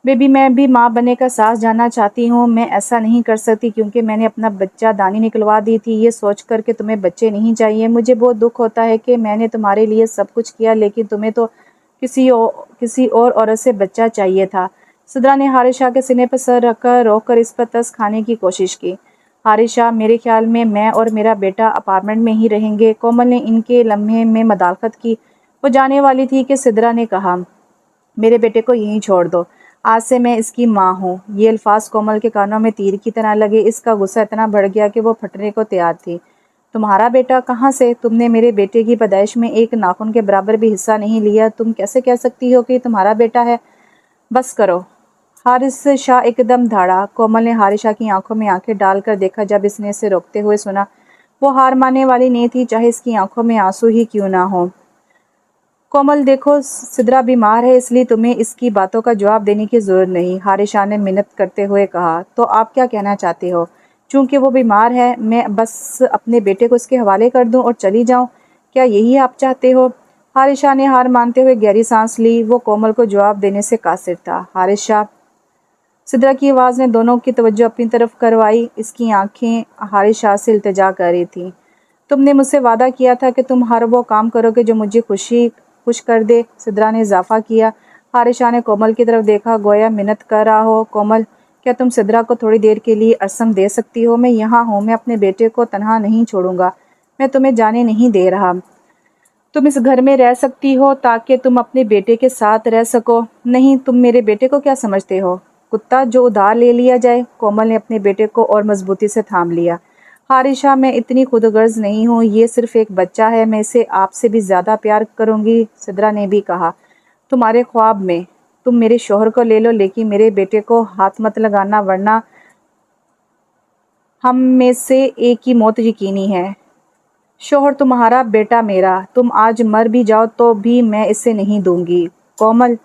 بیبی، میں بھی ماں بننے کا ساز جاننا چاہتی ہوں۔ میں ایسا نہیں کر سکتی کیونکہ میں نے اپنا بچہ دانی نکلوا دی تھی۔ یہ سوچ کر کہ تمہیں بچے نہیں چاہیے، مجھے بہت دکھ ہوتا ہے کہ میں نے تمہارے لیے سب کچھ کیا، لیکن تمہیں تو کسی اور عورت سے بچہ چاہیے تھا۔ سدرا نے حارث شاہ کے سینے پر سر رکھ کر روک کر اس پر ترس کھانے کی کوشش کی۔ حارث شاہ، میرے خیال میں اور میرا بیٹا اپارٹمنٹ میں ہی رہیں گے۔ کومل نے ان کے لمحے میں مداخلت کی۔ وہ جانے والی تھی کہ سدرا نے کہا، میرے بیٹے کو یہیں چھوڑ دو، آج سے میں اس کی ماں ہوں۔ یہ الفاظ کومل کے کانوں میں تیر کی طرح لگے۔ اس کا غصہ اتنا بڑھ گیا کہ وہ پھٹنے کو تیار تھی۔ تمہارا بیٹا؟ کہاں سے؟ تم نے میرے بیٹے کی پیدائش میں ایک ناخن کے برابر بھی حصہ نہیں لیا، تم کیسے کہہ سکتی ہو کہ یہ تمہارا بیٹا ہے؟ بس کرو۔ حارث شاہ ایک دم دھاڑا۔ کومل نے حارث شاہ کی آنکھوں میں آنکھیں ڈال کر دیکھا جب اس نے اسے روکتے ہوئے سنا۔ وہ ہار ماننے والی نہیں تھی، چاہے اس کی آنکھوں میں آنسو ہی کیوں نہ ہو۔ کومل، دیکھو سدرا بیمار ہے، اس لیے تمہیں اس کی باتوں کا جواب دینے کی ضرورت نہیں، حارث شاہ نے منت کرتے ہوئے کہا۔ تو آپ کیا کہنا چاہتے ہو؟ چونکہ وہ بیمار ہے، میں بس اپنے بیٹے کو اس کے حوالے کر دوں اور چلی جاؤں؟ کیا یہی آپ چاہتے ہو؟ حارث شاہ نے ہار مانتے ہوئے گہری سانس لی۔ وہ کومل کو جواب دینے سے قاصر تھا۔ حارث شاہ، سدرا کی آواز نے دونوں کی توجہ اپنی طرف کروائی۔ اس کی آنکھیں حارث شاہ سے التجا کر رہی تھیں۔ تم نے مجھ سے وعدہ کیا تھا کہ تم ہر وہ کام کرو گے جو مجھے خوش کر دے، سدرا نے اضافہ کیا۔ حارث شاہ نے کومل کی طرف دیکھا گویا منت کر رہا ہو۔ کومل، کیا تم سدرا کو تھوڑی دیر کے لیے ارسم دے سکتی ہو؟ میں یہاں ہوں، میں اپنے بیٹے کو تنہا نہیں چھوڑوں گا، میں تمہیں جانے نہیں دے رہا۔ तुम इस घर में रह सकती हो ताकि तुम अपने बेटे के साथ रह सको। नहीं, तुम मेरे बेटे को क्या समझते हो? कुत्ता जो उधार ले लिया जाए। कोमल ने अपने बेटे को और मजबूती से थाम लिया। हारिशा, मैं इतनी खुदगर्ज नहीं हूँ, ये सिर्फ एक बच्चा है, मैं इसे आपसे भी ज्यादा प्यार करूंगी। सिद्रा ने भी कहा, तुम्हारे ख्वाब में तुम मेरे शोहर को ले लो, लेकिन मेरे बेटे को हाथ मत लगाना, वरना हम में से एक की मौत यकीनी है। शोहर तुम्हारा, बेटा मेरा। तुम आज मर भी जाओ तो भी मैं इसे नहीं दूंगी। कोमल,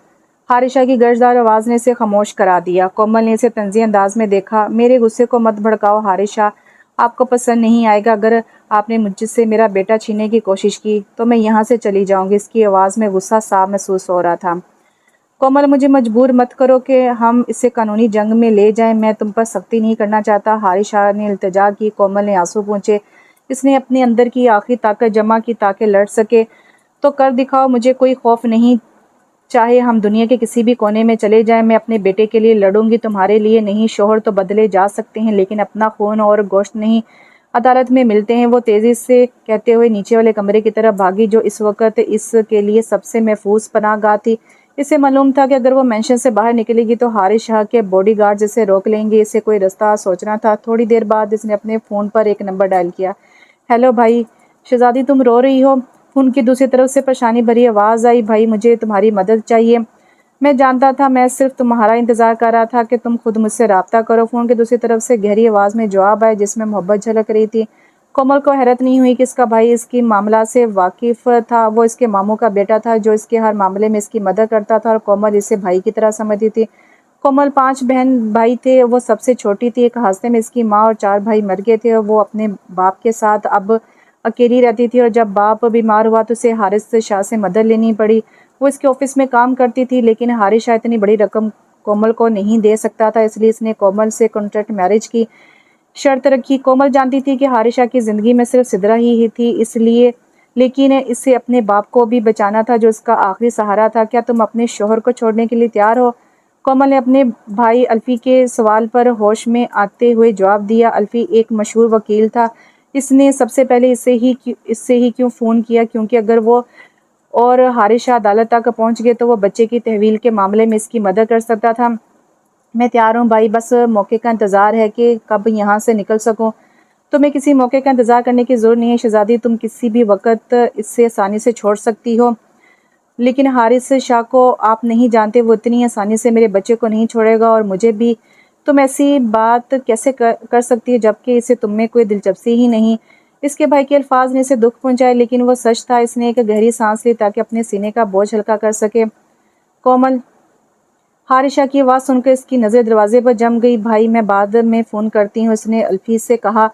हारिशा की गर्जदार आवाज ने इसे खामोश करा दिया। कोमल ने इसे तंजी अंदाज में देखा। मेरे गुस्से को मत भड़काओ हारिशा, आपको पसंद नहीं आएगा। अगर आपने मुझसे मेरा बेटा छीनने की कोशिश की तो मैं यहाँ से चली जाऊंगी। इसकी आवाज़ में गुस्सा साफ महसूस हो रहा था। कोमल, मुझे मजबूर मत करो कि हम इसे कानूनी जंग में ले जाएं। मैं तुम पर सख्ती नहीं करना चाहता। हारिशा ने इल्तिजा की। कोमल ने आंसू पोंछे। इसने अपने अंदर की आखिरी ताकत जमा की ताकि लड़ सके। तो कर दिखाओ, मुझे कोई खौफ नहीं। चाहे हम दुनिया के किसी भी कोने में चले जाएं, मैं अपने बेटे के लिए लड़ूंगी, तुम्हारे लिए नहीं। शोहर तो बदले जा सकते हैं, लेकिन अपना खून और गोश्त नहीं। अदालत में मिलते हैं। वो तेजी से कहते हुए नीचे वाले कमरे की तरफ भागी, जो इस वक्त इसके लिए सबसे महफूज पनाहगाह थी। इसे मालूम था कि अगर वो मेंशन से बाहर निकलेगी तो हारिस शाह के बॉडीगार्ड इसे रोक लेंगे। इसे कोई रास्ता सोचना था। थोड़ी देर बाद इसने अपने फ़ोन पर एक नंबर डायल किया। हेलो भाई। शहजादी, तुम रो रही हो? फ़ोन की दूसरी तरफ से परेशानी भरी आवाज़ आई। भाई, मुझे तुम्हारी मदद चाहिए। मैं जानता था, मैं सिर्फ तुम्हारा इंतज़ार कर रहा था कि तुम खुद मुझसे रब्ता करो। फ़ोन की दूसरी तरफ से गहरी आवाज़ में जवाब आया, जिसमें मोहब्बत झलक रही थी। कोमल को हैरत नहीं हुई कि इसका भाई इसकी मामला से वाकिफ़ था। वो इसके मामू का बेटा था, जो इसके हर मामले में इसकी मदद करता था, और कोमल इसे भाई की तरह समझती थी। कोमल 5 बहन भाई थे, वो सबसे छोटी थी। एक हादसे में इसकी माँ और 4 भाई मर गए थे, और वो अपने बाप के साथ अब अकेली रहती थी। और जब बाप बीमार हुआ तो उसे हारिस शाह से मदद लेनी पड़ी। वो इसके ऑफिस में काम करती थी, लेकिन हारिस शाह इतनी बड़ी रकम कोमल को नहीं दे सकता था, इसलिए इसने कोमल से कॉन्ट्रैक्ट मैरिज की शर्त रखी। कोमल जानती थी कि हारिस शाह की ज़िंदगी में सिर्फ सिद्रा ही थी, इसलिए लेकिन इसे अपने बाप को भी बचाना था, जो उसका आखिरी सहारा था। क्या तुम अपने शोहर को छोड़ने के लिए तैयार हो? कोमल ने अपने भाई अल्फी के सवाल पर होश में आते हुए जवाब दिया। अल्फी एक मशहूर वकील था। इसने सबसे पहले इससे ही क्यों फ़ोन किया, क्योंकि अगर वो और हारिस शाह अदालत तक पहुंच गए तो वो बच्चे की तहवील के मामले में इसकी मदद कर सकता था। मैं तैयार हूँ भाई, बस मौके का इंतज़ार है कि कब यहाँ से निकल सकूँ। तुम्हें किसी मौके का इंतज़ार करने की ज़रूरत नहीं है शहज़ादी, तुम किसी भी वक्त इससे आसानी से छोड़ सकती हो। लेकिन हारिस शाह को आप नहीं जानते, वो इतनी आसानी से मेरे बच्चे को नहीं छोड़ेगा, और मुझे भी। तुम ऐसी बात कैसे कर सकती है, जबकि इसे तुम में कोई दिलचस्पी ही नहीं। इसके भाई के अल्फाज ने इसे दुख पहुंचाए, लेकिन वो सच था। इसने एक गहरी सांस ली ताकि अपने सीने का बोझ हल्का कर सके। कोमल, हारिशा की आवाज़ सुनकर इसकी नज़र दरवाजे पर जम गई। भाई, मैं बाद में फ़ोन करती हूँ, उसने अल्फी से कहा।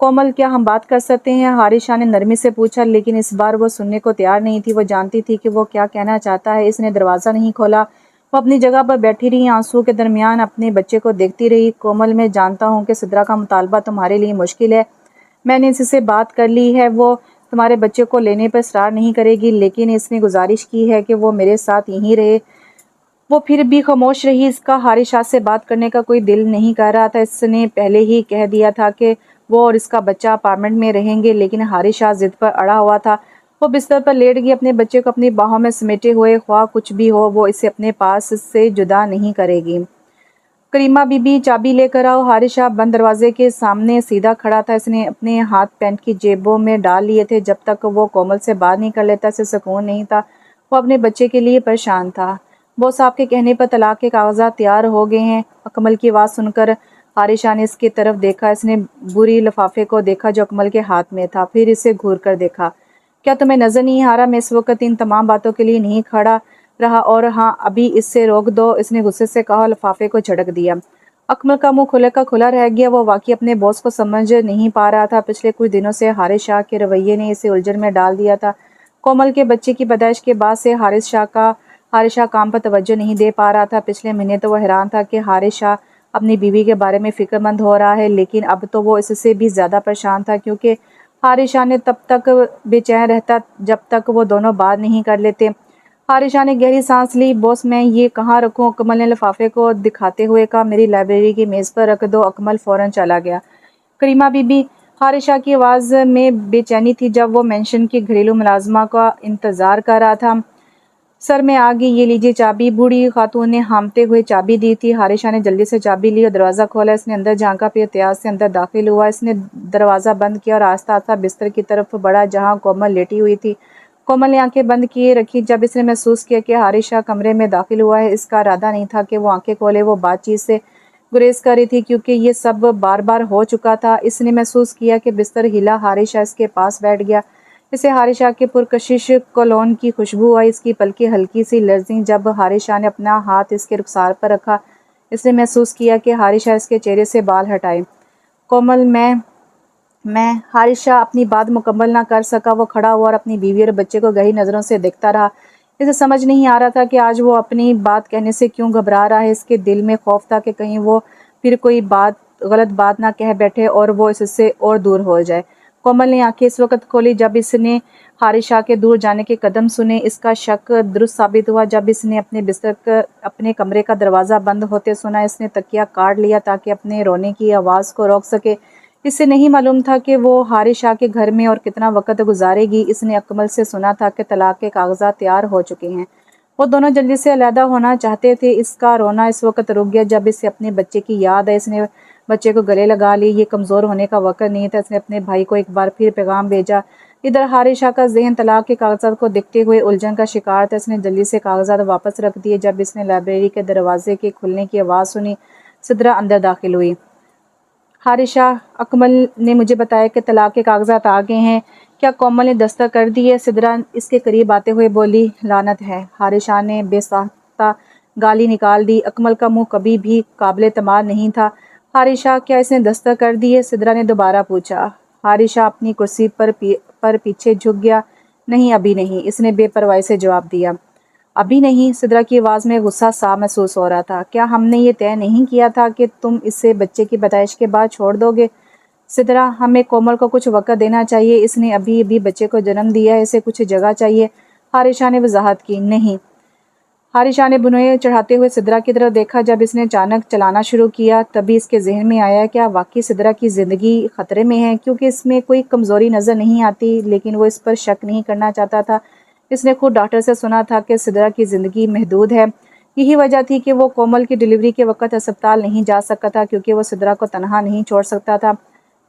कोमल, क्या हम बात कर सकते हैं? हारिशा ने नरमी से पूछा, लेकिन इस बार वो सुनने को तैयार नहीं थी। वो जानती थी कि वो क्या कहना चाहता है। इसने दरवाज़ा नहीं खोला। वो अपनी जगह पर बैठी रही, आंसू के दरमियान अपने बच्चे को देखती रही। कोमल, मैं जानता हूँ कि सिद्रा का मुतालबा तुम्हारे लिए मुश्किल है। मैंने इससे बात कर ली है, वो तुम्हारे बच्चे को लेने पर इसरार नहीं करेगी, लेकिन इसने गुजारिश की है कि वो मेरे साथ यहीं रहे। वो फिर भी खामोश रही। इसका हारिस शाह से बात करने का कोई दिल नहीं कर रहा था। इसने पहले ही कह दिया था कि वो और इसका बच्चा अपार्टमेंट में रहेंगे, लेकिन हारिस शाह जिद पर अड़ा हुआ था। वो बिस्तर पर लेट गई, अपने बच्चे को अपनी बाहों में समेटे हुए। ख्वाह कुछ भी हो, वो इसे अपने पास से जुदा नहीं करेगी। करीमा बीबी, चाबी लेकर आओ। हारिस शाह बंद दरवाजे के सामने सीधा खड़ा था। इसने अपने हाथ पैंट की जेबों में डाल लिए थे। जब तक वो कोमल से बात नहीं कर लेता, इसे सुकून नहीं था। वो अपने बच्चे के लिए परेशान था। बॉस, आपके कहने पर तलाक के कागजात तैयार हो गए हैं। अकमल की आवाज़ सुनकर हारिस शाह ने इसकी तरफ देखा। इसने बुरी लिफाफे को देखा जो अकमल के हाथ में था, फिर इसे घूर कर देखा। क्या तुम्हें नजर नहीं आ रहा मैं इस वक्त इन तमाम बातों के लिए नहीं खड़ा रहा? और हाँ, अभी इससे रोक दो, इसने गुस्से से कहा, लिफाफे को झटक दिया। अकमल का मुंह खुले का खुला रह गया। वो वाकई अपने बॉस को समझ नहीं पा रहा था। पिछले कुछ दिनों से हारिस शाह के रवैये ने इसे उलझन में डाल दिया था। कोमल के बच्चे की पैदाइश के बाद से हारिस शाह काम पर तवज्जो नहीं दे पा रहा था। पिछले महीने तो वो हैरान था कि हारिस शाह अपनी बीवी के बारे में फिक्रमंद हो रहा है, लेकिन अब तो वो इससे भी ज़्यादा परेशान था, क्योंकि हारिस शाह ने तब तक बेचैन रहता जब तक वो दोनों बात नहीं कर लेते। हारिस शाह ने गहरी सांस ली। बॉस, मैं ये कहाँ रखूँ? अकमल ने लिफाफे को दिखाते हुए कहा। मेरी लाइब्रेरी की मेज़ पर रख दो। अकमल फ़ौरन चला गया। करीमा बीबी,
हारिशा की आवाज़ में बेचैनी थी जब वो मेंशन की घरेलू मुलाजमा का इंतज़ार कर रहा था। सर में आ गई, ये लीजिए चाबी। बूढ़ी खातून ने हामते हुए चाबी दी थी। हारिशा ने जल्दी से चाबी ली और दरवाज़ा खोला। इसने अंदर झांका, फिर एहतियात से अंदर दाखिल हुआ। इसने दरवाज़ा बंद किया और आहिस्ता आहिस्ता बिस्तर की तरफ बढ़ा जहाँ कोमल लेटी हुई थी। कोमल ने आंखें बंद किए रखी। जब इसने महसूस किया कि हारिशा कमरे में दाखिल हुआ है, इसका इरादा नहीं था कि वो आंखें खोले। वो बातचीत से गुरेज कर रही थी क्योंकि ये सब बार बार हो चुका था। इसने महसूस किया कि बिस्तर हिला। हारिशा इसके पास बैठ गया। इसे हारिशा के पुरकशिश कोलोन की खुशबू आई। इसकी पलकें हल्की सी लर्जी जब हारिशा ने अपना हाथ इसके रुखसार पर रखा। इसने महसूस किया कि हारिशा इसके चेहरे से बाल हटाए। कोमल, मैं हारिशा अपनी बात मुकम्मल ना कर सका। वो खड़ा हुआ और अपनी बीवी और बच्चे को गहरी नज़रों से देखता रहा। इसे समझ नहीं आ रहा था कि आज वो अपनी बात कहने से क्यों घबरा रहा है। इसके दिल में खौफ था कि कहीं वो फिर कोई गलत बात ना कह बैठे और वो इससे और दूर हो जाए। कोमल ने आंखें इस वक्त खोली जब इसने हारिशा के दूर जाने के कदम सुने। इसका शक दुरुस्त साबित हुआ जब इसने अपने कमरे का दरवाज़ा बंद होते सुना। इसने तकिया काट लिया ताकि अपने रोने की आवाज़ को रोक सके। इसे नहीं मालूम था कि वो हारिशा के घर में और कितना वक्त गुजारेगी। इसने अकमल से सुना था कि तलाक के कागजात तैयार हो चुके हैं। वो दोनों जल्दी से अलहदा होना चाहते थे। इसका रोना इस वक्त रुक गया जब इसे अपने बच्चे की याद है। इसने बच्चे को गले लगा ली। ये कमज़ोर होने का वक्त नहीं था। इसने अपने भाई को एक बार फिर पैगाम भेजा। इधर हारिशा का जहन तलाक के कागजात को देखते हुए उलझन का शिकार था। इसने जल्दी से कागजात वापस रख दिए जब इसने लाइब्रेरी के दरवाजे के खुलने की आवाज़ सुनी। सिद्रा अंदर दाखिल हुई। हारिशा, अकमल ने मुझे बताया कि तलाक के कागजात आ गए हैं। क्या कोमल ने दस्तक कर दी है? सिद्रा इसके करीब आते हुए बोली। लानत है। हारिशा ने बेसाख्ता गाली निकाल दी। अकमल का मुंह कभी भी काबिल तमाद नहीं था। हारिशा, क्या इसने दस्तक कर दी है? सिद्रा ने दोबारा पूछा। हारिशा अपनी कुर्सी पर पीछे झुक गया। नहीं, अभी नहीं, इसने बेपरवाही से जवाब दिया। अभी नहीं? सिद्रा की आवाज़ में गुस्सा सा महसूस हो रहा था। क्या हमने ये तय नहीं किया था कि तुम इसे बच्चे की पैदाइश के बाद छोड़ दोगे? सिद्रा, हमें कोमल को कुछ वक़्त देना चाहिए। इसने अभी अभी बच्चे को जन्म दिया है। इसे कुछ जगह चाहिए। हारिशा ने वजाहत की। नहीं। हारिशा ने बुनोए चढ़ाते हुए सिद्रा की तरफ देखा। जब इसने अचानक चलाना शुरू किया तभी इसके जहन में आया क्या वाकई सिद्रा की ज़िंदगी ख़तरे में है, क्योंकि इसमें कोई कमज़ोरी नज़र नहीं आती। लेकिन वो इस पर शक नहीं करना चाहता था। इसने खुद डॉक्टर से सुना था कि सिद्रा की ज़िंदगी महदूद है। यही वजह थी कि वो कोमल की डिलीवरी के वक्त अस्पताल नहीं जा सकता था, क्योंकि वो सिद्रा को तनहा नहीं छोड़ सकता था।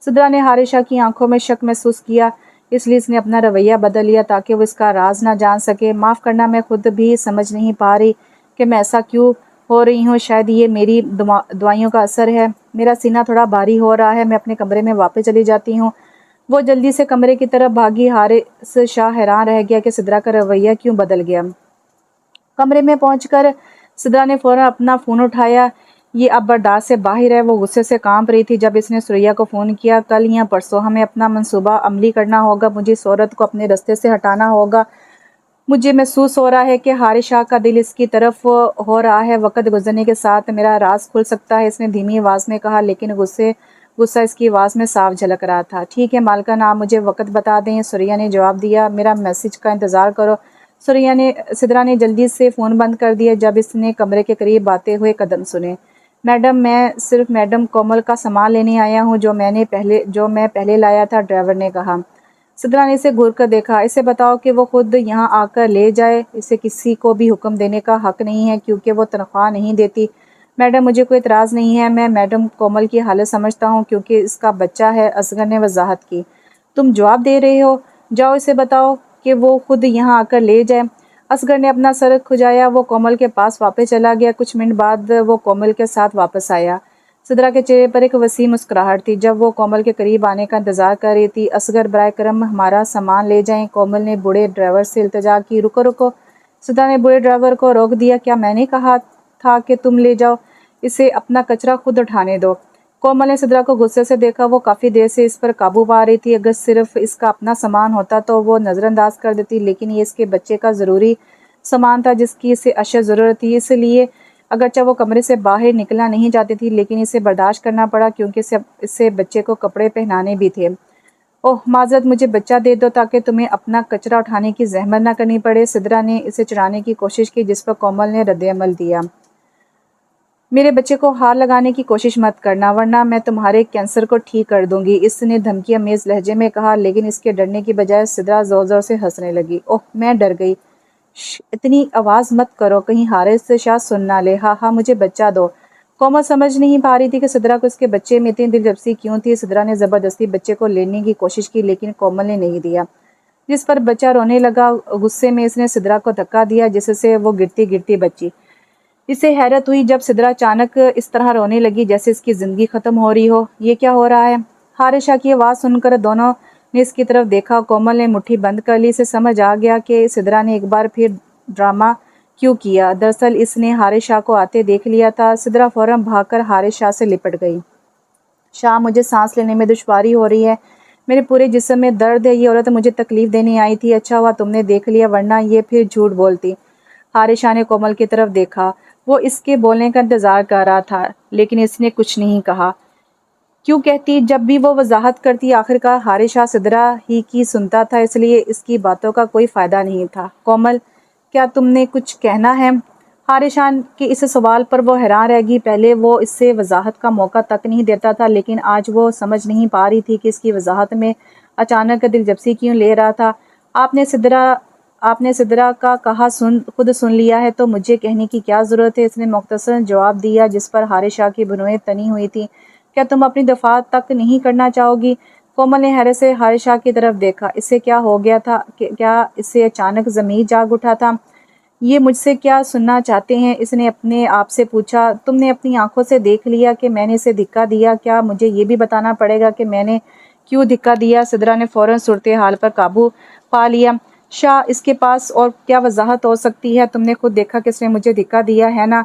सिद्रा ने हारिशा की आंखों में शक महसूस किया, इसलिए इसने अपना रवैया बदल लिया ताकि वो इसका राज ना जान सके। माफ़ करना, मैं खुद भी समझ नहीं पा रही कि मैं ऐसा क्यों हो रही हूँ। शायद ये मेरी दवाइयों का असर है। मेरा सीना थोड़ा भारी हो रहा है। मैं अपने कमरे में वापस चली जाती हूँ। वो जल्दी से कमरे की तरफ भागी। हारिस शाह हैरान रह गया कि सिद्रा का रवैया क्यों बदल गया। कमरे में पहुंचकर सिद्रा ने फ़ौरन अपना फ़ोन उठाया। ये अब बर्दाश्त से बाहर है। वो गुस्से से कांप रही थी जब इसने सुरैया को फ़ोन किया। कल या परसों हमें अपना मंसूबा अमली करना होगा। मुझे इस औरत को अपने रास्ते से हटाना होगा। मुझे महसूस हो रहा है कि हारिशा का दिल इसकी तरफ हो रहा है। वक्त गुजरने के साथ मेरा राज खुल सकता है, इसने धीमी आवाज़ में कहा, लेकिन गुस्सा इसकी आवाज़ में साफ झलक रहा था। ठीक है मालकन, आप मुझे वक्त बता दें, सुरैया ने जवाब दिया। मेरा मैसेज का इंतज़ार करो। सिद्रा ने जल्दी से फ़ोन बंद कर दिया जब इसने कमरे के करीब आते हुए कदम सुने। मैडम, मैं सिर्फ मैडम कोमल का सामान लेने आया हूँ जो मैं पहले लाया था, ड्राइवर ने कहा। सिद्रा ने इसे घूर कर देखा। इसे बताओ कि वो खुद यहाँ आकर ले जाए। इसे किसी को भी हुक्म देने का हक नहीं है क्योंकि वो तनख्वाह नहीं देती। मैडम, मुझे कोई इतराज़ नहीं है। मैं मैडम कोमल की हालत समझता हूँ क्योंकि इसका बच्चा है, असगर ने वजाहत की। तुम जवाब दे रहे हो? जाओ इसे बताओ कि वो खुद यहाँ आकर ले जाए। असगर ने अपना सर खुजाया। वो कोमल के पास वापस चला गया। कुछ मिनट बाद वो कोमल के साथ वापस आया। सिद्रा के चेहरे पर एक वसी मुस्कुराहट थी जब वो कोमल के करीब आने का इंतजार कर रही थी। असगर, बराए करम हमारा सामान ले जाएं। कोमल ने बूढ़े ड्राइवर से इल्तिजा की। रुको रुको। सिद्रा ने बूढ़े ड्राइवर को रोक दिया। क्या मैंने कहा था कि तुम ले जाओ? इसे अपना कचरा खुद उठाने दो। कोमल ने सिद्रा को गुस्से से देखा। वो काफ़ी देर से इस पर काबू पा रही थी। अगर सिर्फ इसका अपना सामान होता तो वो नज़रअंदाज कर देती, लेकिन ये इसके बच्चे का ज़रूरी सामान था जिसकी इसे अशद ज़रूरत थी। इसलिए अगरचे वो कमरे से बाहर निकलना नहीं चाहती थी, लेकिन इसे बर्दाश्त करना पड़ा क्योंकि इससे बच्चे को कपड़े पहनाने भी थे। ओह माजरत, मुझे बच्चा दे दो ताकि तुम्हें अपना कचरा उठाने की जहमत न करनी पड़े। सिद्रा ने इसे चुराने की कोशिश की जिस पर कोमल ने रद्द-ए-अमल दिया। میرے بچے کو ہار لگانے کی کوشش مت کرنا ورنہ میں تمہارے کینسر کو ٹھیک کر دوں گی، اس نے دھمکی امیز لہجے میں کہا، لیکن اس کے ڈرنے کی بجائے سدرا زور زور سے ہنسنے لگی۔ اوہ میں ڈر گئی، اتنی آواز مت کرو کہیں حارث شاہ سن نہ لے، ہاں ہاں مجھے بچہ دو۔ کومل سمجھ نہیں پا رہی تھی کہ سدرا کو اس کے بچے میں اتنی دلچسپی کیوں تھی۔ سدرا نے زبردستی بچے کو لینے کی کوشش کی لیکن کومل نے نہیں دیا، جس پر بچہ رونے لگا۔ غصے میں اس نے سدرا کو دھکا دیا جس سے وہ گرتی گرتی بچی۔ اسے حیرت ہوئی جب سدرا اچانک اس طرح رونے لگی جیسے اس کی زندگی ختم ہو رہی ہو۔ یہ کیا ہو رہا ہے؟ حارث شاہ کی آواز سن کر دونوں نے اس کی طرف دیکھا۔ کومل نے مٹھی بند کر لی، اسے سمجھ آ گیا کہ سدرا نے ایک بار پھر ڈرامہ کیوں کیا۔ دراصل اس نے حارث شاہ کو آتے دیکھ لیا تھا۔ سدرا فوراً بھاگ کر حارث شاہ سے لپٹ گئی۔ شاہ مجھے سانس لینے میں دشواری ہو رہی ہے، میرے پورے جسم میں درد ہے، یہ عورت مجھے تکلیف دینے آئی تھی، اچھا ہوا تم نے دیکھ لیا ورنہ یہ پھر جھوٹ بولتی۔ حارث شاہ نے کومل کی طرف دیکھا، وہ اس کے بولنے کا انتظار کر رہا تھا لیکن اس نے کچھ نہیں کہا۔ کیوں کہتی؟ جب بھی وہ وضاحت کرتی آخرکار حارث شاہ سدرا ہی کی سنتا تھا، اس لیے اس کی باتوں کا کوئی فائدہ نہیں تھا۔ کومل کیا تم نے کچھ کہنا ہے؟ حارث شاہ کے اس سوال پر وہ حیران رہ گئی۔ پہلے وہ اس سے وضاحت کا موقع تک نہیں دیتا تھا لیکن آج وہ سمجھ نہیں پا رہی تھی کہ اس کی وضاحت میں اچانک دلچسپی کیوں لے رہا تھا۔ آپ نے سدرا کا کہا خود سن لیا ہے تو مجھے کہنے کی کیا ضرورت ہے؟ اس نے مختصراً جواب دیا جس پر حارث شاہ کی بھنویں تنی ہوئی تھی۔ کیا تم اپنی دفاع تک نہیں کرنا چاہو گی؟ کومل نے حیرت سے حارث شاہ کی طرف دیکھا۔ اسے کیا ہو گیا تھا؟ کیا اسے اچانک ضمیر جاگ اٹھا تھا؟ یہ مجھ سے کیا سننا چاہتے ہیں؟ اس نے اپنے آپ سے پوچھا۔ تم نے اپنی آنکھوں سے دیکھ لیا کہ میں نے اسے دھکا دیا، کیا مجھے یہ بھی بتانا پڑے گا کہ میں نے کیوں دھکا دیا؟ سدرا نے فوراً صورتحال پر قابو پا لیا۔ شاہ اس کے پاس اور کیا وضاحت ہو سکتی ہے؟ تم نے خود دیکھا کہ اس نے مجھے دھکا دیا ہے نا؟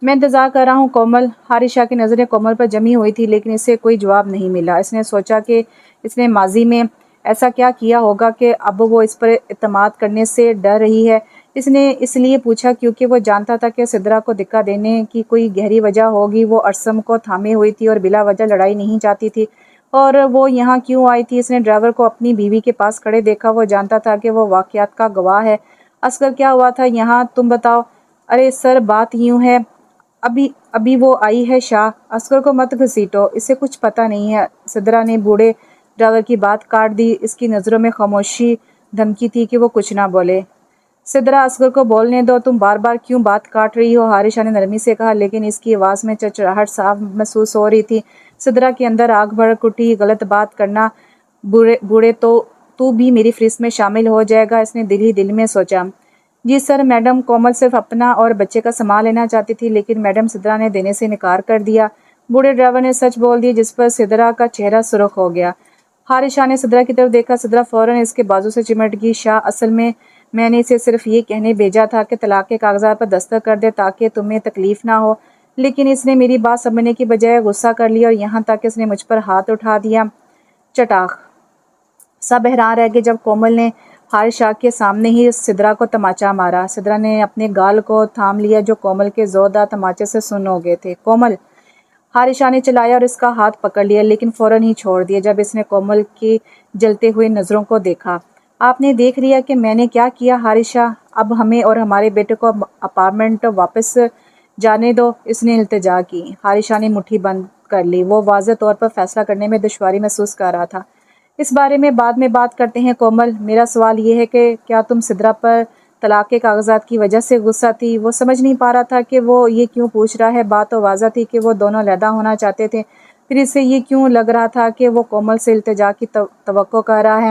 میں انتظار کر رہا ہوں کومل۔ حارث شاہ کی نظریں کومل پر جمی ہوئی تھی لیکن اسے کوئی جواب نہیں ملا۔ اس نے سوچا کہ اس نے ماضی میں ایسا کیا کیا ہوگا کہ اب وہ اس پر اعتماد کرنے سے ڈر رہی ہے۔ اس نے اس لیے پوچھا کیونکہ وہ جانتا تھا کہ سدرا کو دھکا دینے کی کوئی گہری وجہ ہوگی۔ وہ ارسم کو تھامے ہوئی تھی اور بلا وجہ لڑائی نہیں چاہتی تھی۔ اور وہ یہاں کیوں آئی تھی؟ اس نے ڈرائیور کو اپنی بیوی کے پاس کھڑے دیکھا۔ وہ جانتا تھا کہ وہ واقعات کا گواہ ہے۔ اصغر کیا ہوا تھا یہاں تم بتاؤ؟ ارے سر بات یوں ہے، ابھی وہ آئی ہے شاہ۔ اصغر کو مت گھسیٹو، اسے کچھ پتہ نہیں ہے۔ سدرا نے بوڑھے ڈرائیور کی بات کاٹ دی۔ اس کی نظروں میں خاموشی دھمکی تھی کہ وہ کچھ نہ بولے۔ سدرا اصغر کو بولنے دو، تم بار بار کیوں بات کاٹ رہی ہو؟ حارث شاہ نے نرمی سے کہا لیکن اس کی آواز میں چڑچڑاہٹ صاف محسوس ہو رہی تھی۔ سدرا کے اندر آگ بھڑک اٹھی، غلط بات کرنا بوڑھے تو بھی میری فہرست میں شامل ہو جائے گا، اس نے دل ہی دل میں سوچا۔ جی سر میڈم، کومل صرف اپنا اور بچے کا سامان لینا چاہتی تھی لیکن میڈم سدرا نے دینے سے انکار کر دیا۔ بوڑھے ڈرائیور نے سچ بول دیا جس پر سدرا کا چہرہ سرخ ہو گیا۔ حارث شاہ نے سدرا کی طرف دیکھا۔ سدرا فوراً اس کے بازو سے چمٹ گئی۔ شاہ اصل میں نے اسے صرف یہ کہنے بھیجا تھا کہ طلاق کے کاغذات پر دستخط کر دے تاکہ تمہیں تکلیف نہ ہو، لیکن اس نے میری بات سمجھنے کی بجائے غصہ کر لیا اور یہاں تک کہ اس نے مجھ پر ہاتھ اٹھا دیا۔ چٹاخ! سب حیران رہ گئے جب کومل نے حارث شاہ کے سامنے ہی سدرا کو تماچا مارا۔ سدرا نے اپنے گال کو تھام لیا جو کومل کے زوردار تماچے سے سن ہو گئے تھے۔ کومل! حارث شاہ نے چلایا اور اس کا ہاتھ پکڑ لیا لیکن فوراً ہی چھوڑ دیا جب اس نے کومل کی جلتے ہوئے نظروں کو دیکھا۔ آپ نے دیکھ لیا کہ میں نے کیا کیا حارث شاہ؟ اب ہمیں اور ہمارے بیٹے کو اپارٹمنٹ واپس جانے دو، اس نے التجا کی۔ حارث شاہ نے مٹھی بند کر لی۔ وہ واضح طور پر فیصلہ کرنے میں دشواری محسوس کر رہا تھا۔ اس بارے میں بعد میں بات کرتے ہیں کومل، میرا سوال یہ ہے کہ کیا تم سدرا پر طلاق کے کاغذات کی وجہ سے غصہ تھی؟ وہ سمجھ نہیں پا رہا تھا کہ وہ یہ کیوں پوچھ رہا ہے۔ بات تو واضح تھی کہ وہ دونوں علیحدہ ہونا چاہتے تھے، پھر اسے یہ کیوں لگ رہا تھا کہ وہ کومل سے التجا کی توقع کر رہا ہے؟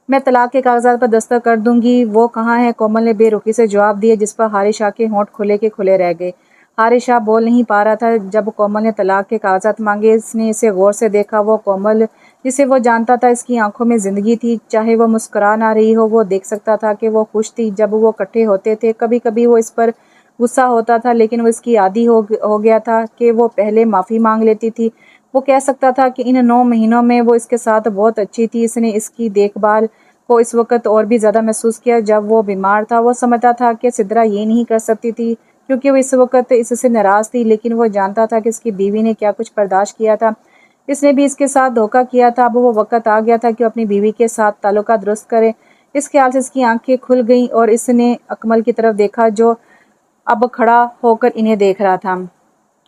میں طلاق کے کاغذات پر دستخط کر دوں گی۔ وہ کہاں ہے؟ کومل نے بے رخی سے جواب دیا جس پر حارث شاہ کے ہونٹ کھلے کے کھلے رہ گئے۔ حارث شاہ بول نہیں پا رہا تھا جب کومل نے طلاق کے کاغذات مانگے۔ اس نے اسے غور سے دیکھا۔ وہ کومل جسے وہ جانتا تھا، اس کی آنکھوں میں زندگی تھی، چاہے وہ مسکرا نہ رہی ہو۔ وہ دیکھ سکتا تھا کہ وہ خوش تھی جب وہ اکٹھے ہوتے تھے۔ کبھی کبھی وہ اس پر غصہ ہوتا تھا لیکن وہ اس کی عادی ہو گیا تھا کہ وہ پہلے معافی مانگ لیتی تھی۔ وہ کہہ سکتا تھا کہ ان 9 مہینوں میں وہ اس کے ساتھ بہت اچھی تھی۔ اس نے اس کی دیکھ بھال کو اس وقت اور بھی زیادہ محسوس کیا جب وہ بیمار تھا۔ وہ سمجھتا تھا کہ سدرا یہ نہیں کر سکتی تھی کیونکہ وہ اس وقت اس سے ناراض تھی، لیکن وہ جانتا تھا کہ اس کی بیوی نے کیا کچھ برداشت کیا تھا۔ اس نے بھی اس کے ساتھ دھوکہ کیا تھا۔ اب وہ وقت آ گیا تھا کہ وہ اپنی بیوی کے ساتھ تعلقات درست کرے۔ اس خیال سے اس کی آنکھیں کھل گئیں اور اس نے اکمل کی طرف دیکھا جو اب کھڑا ہو کر انہیں دیکھ رہا تھا۔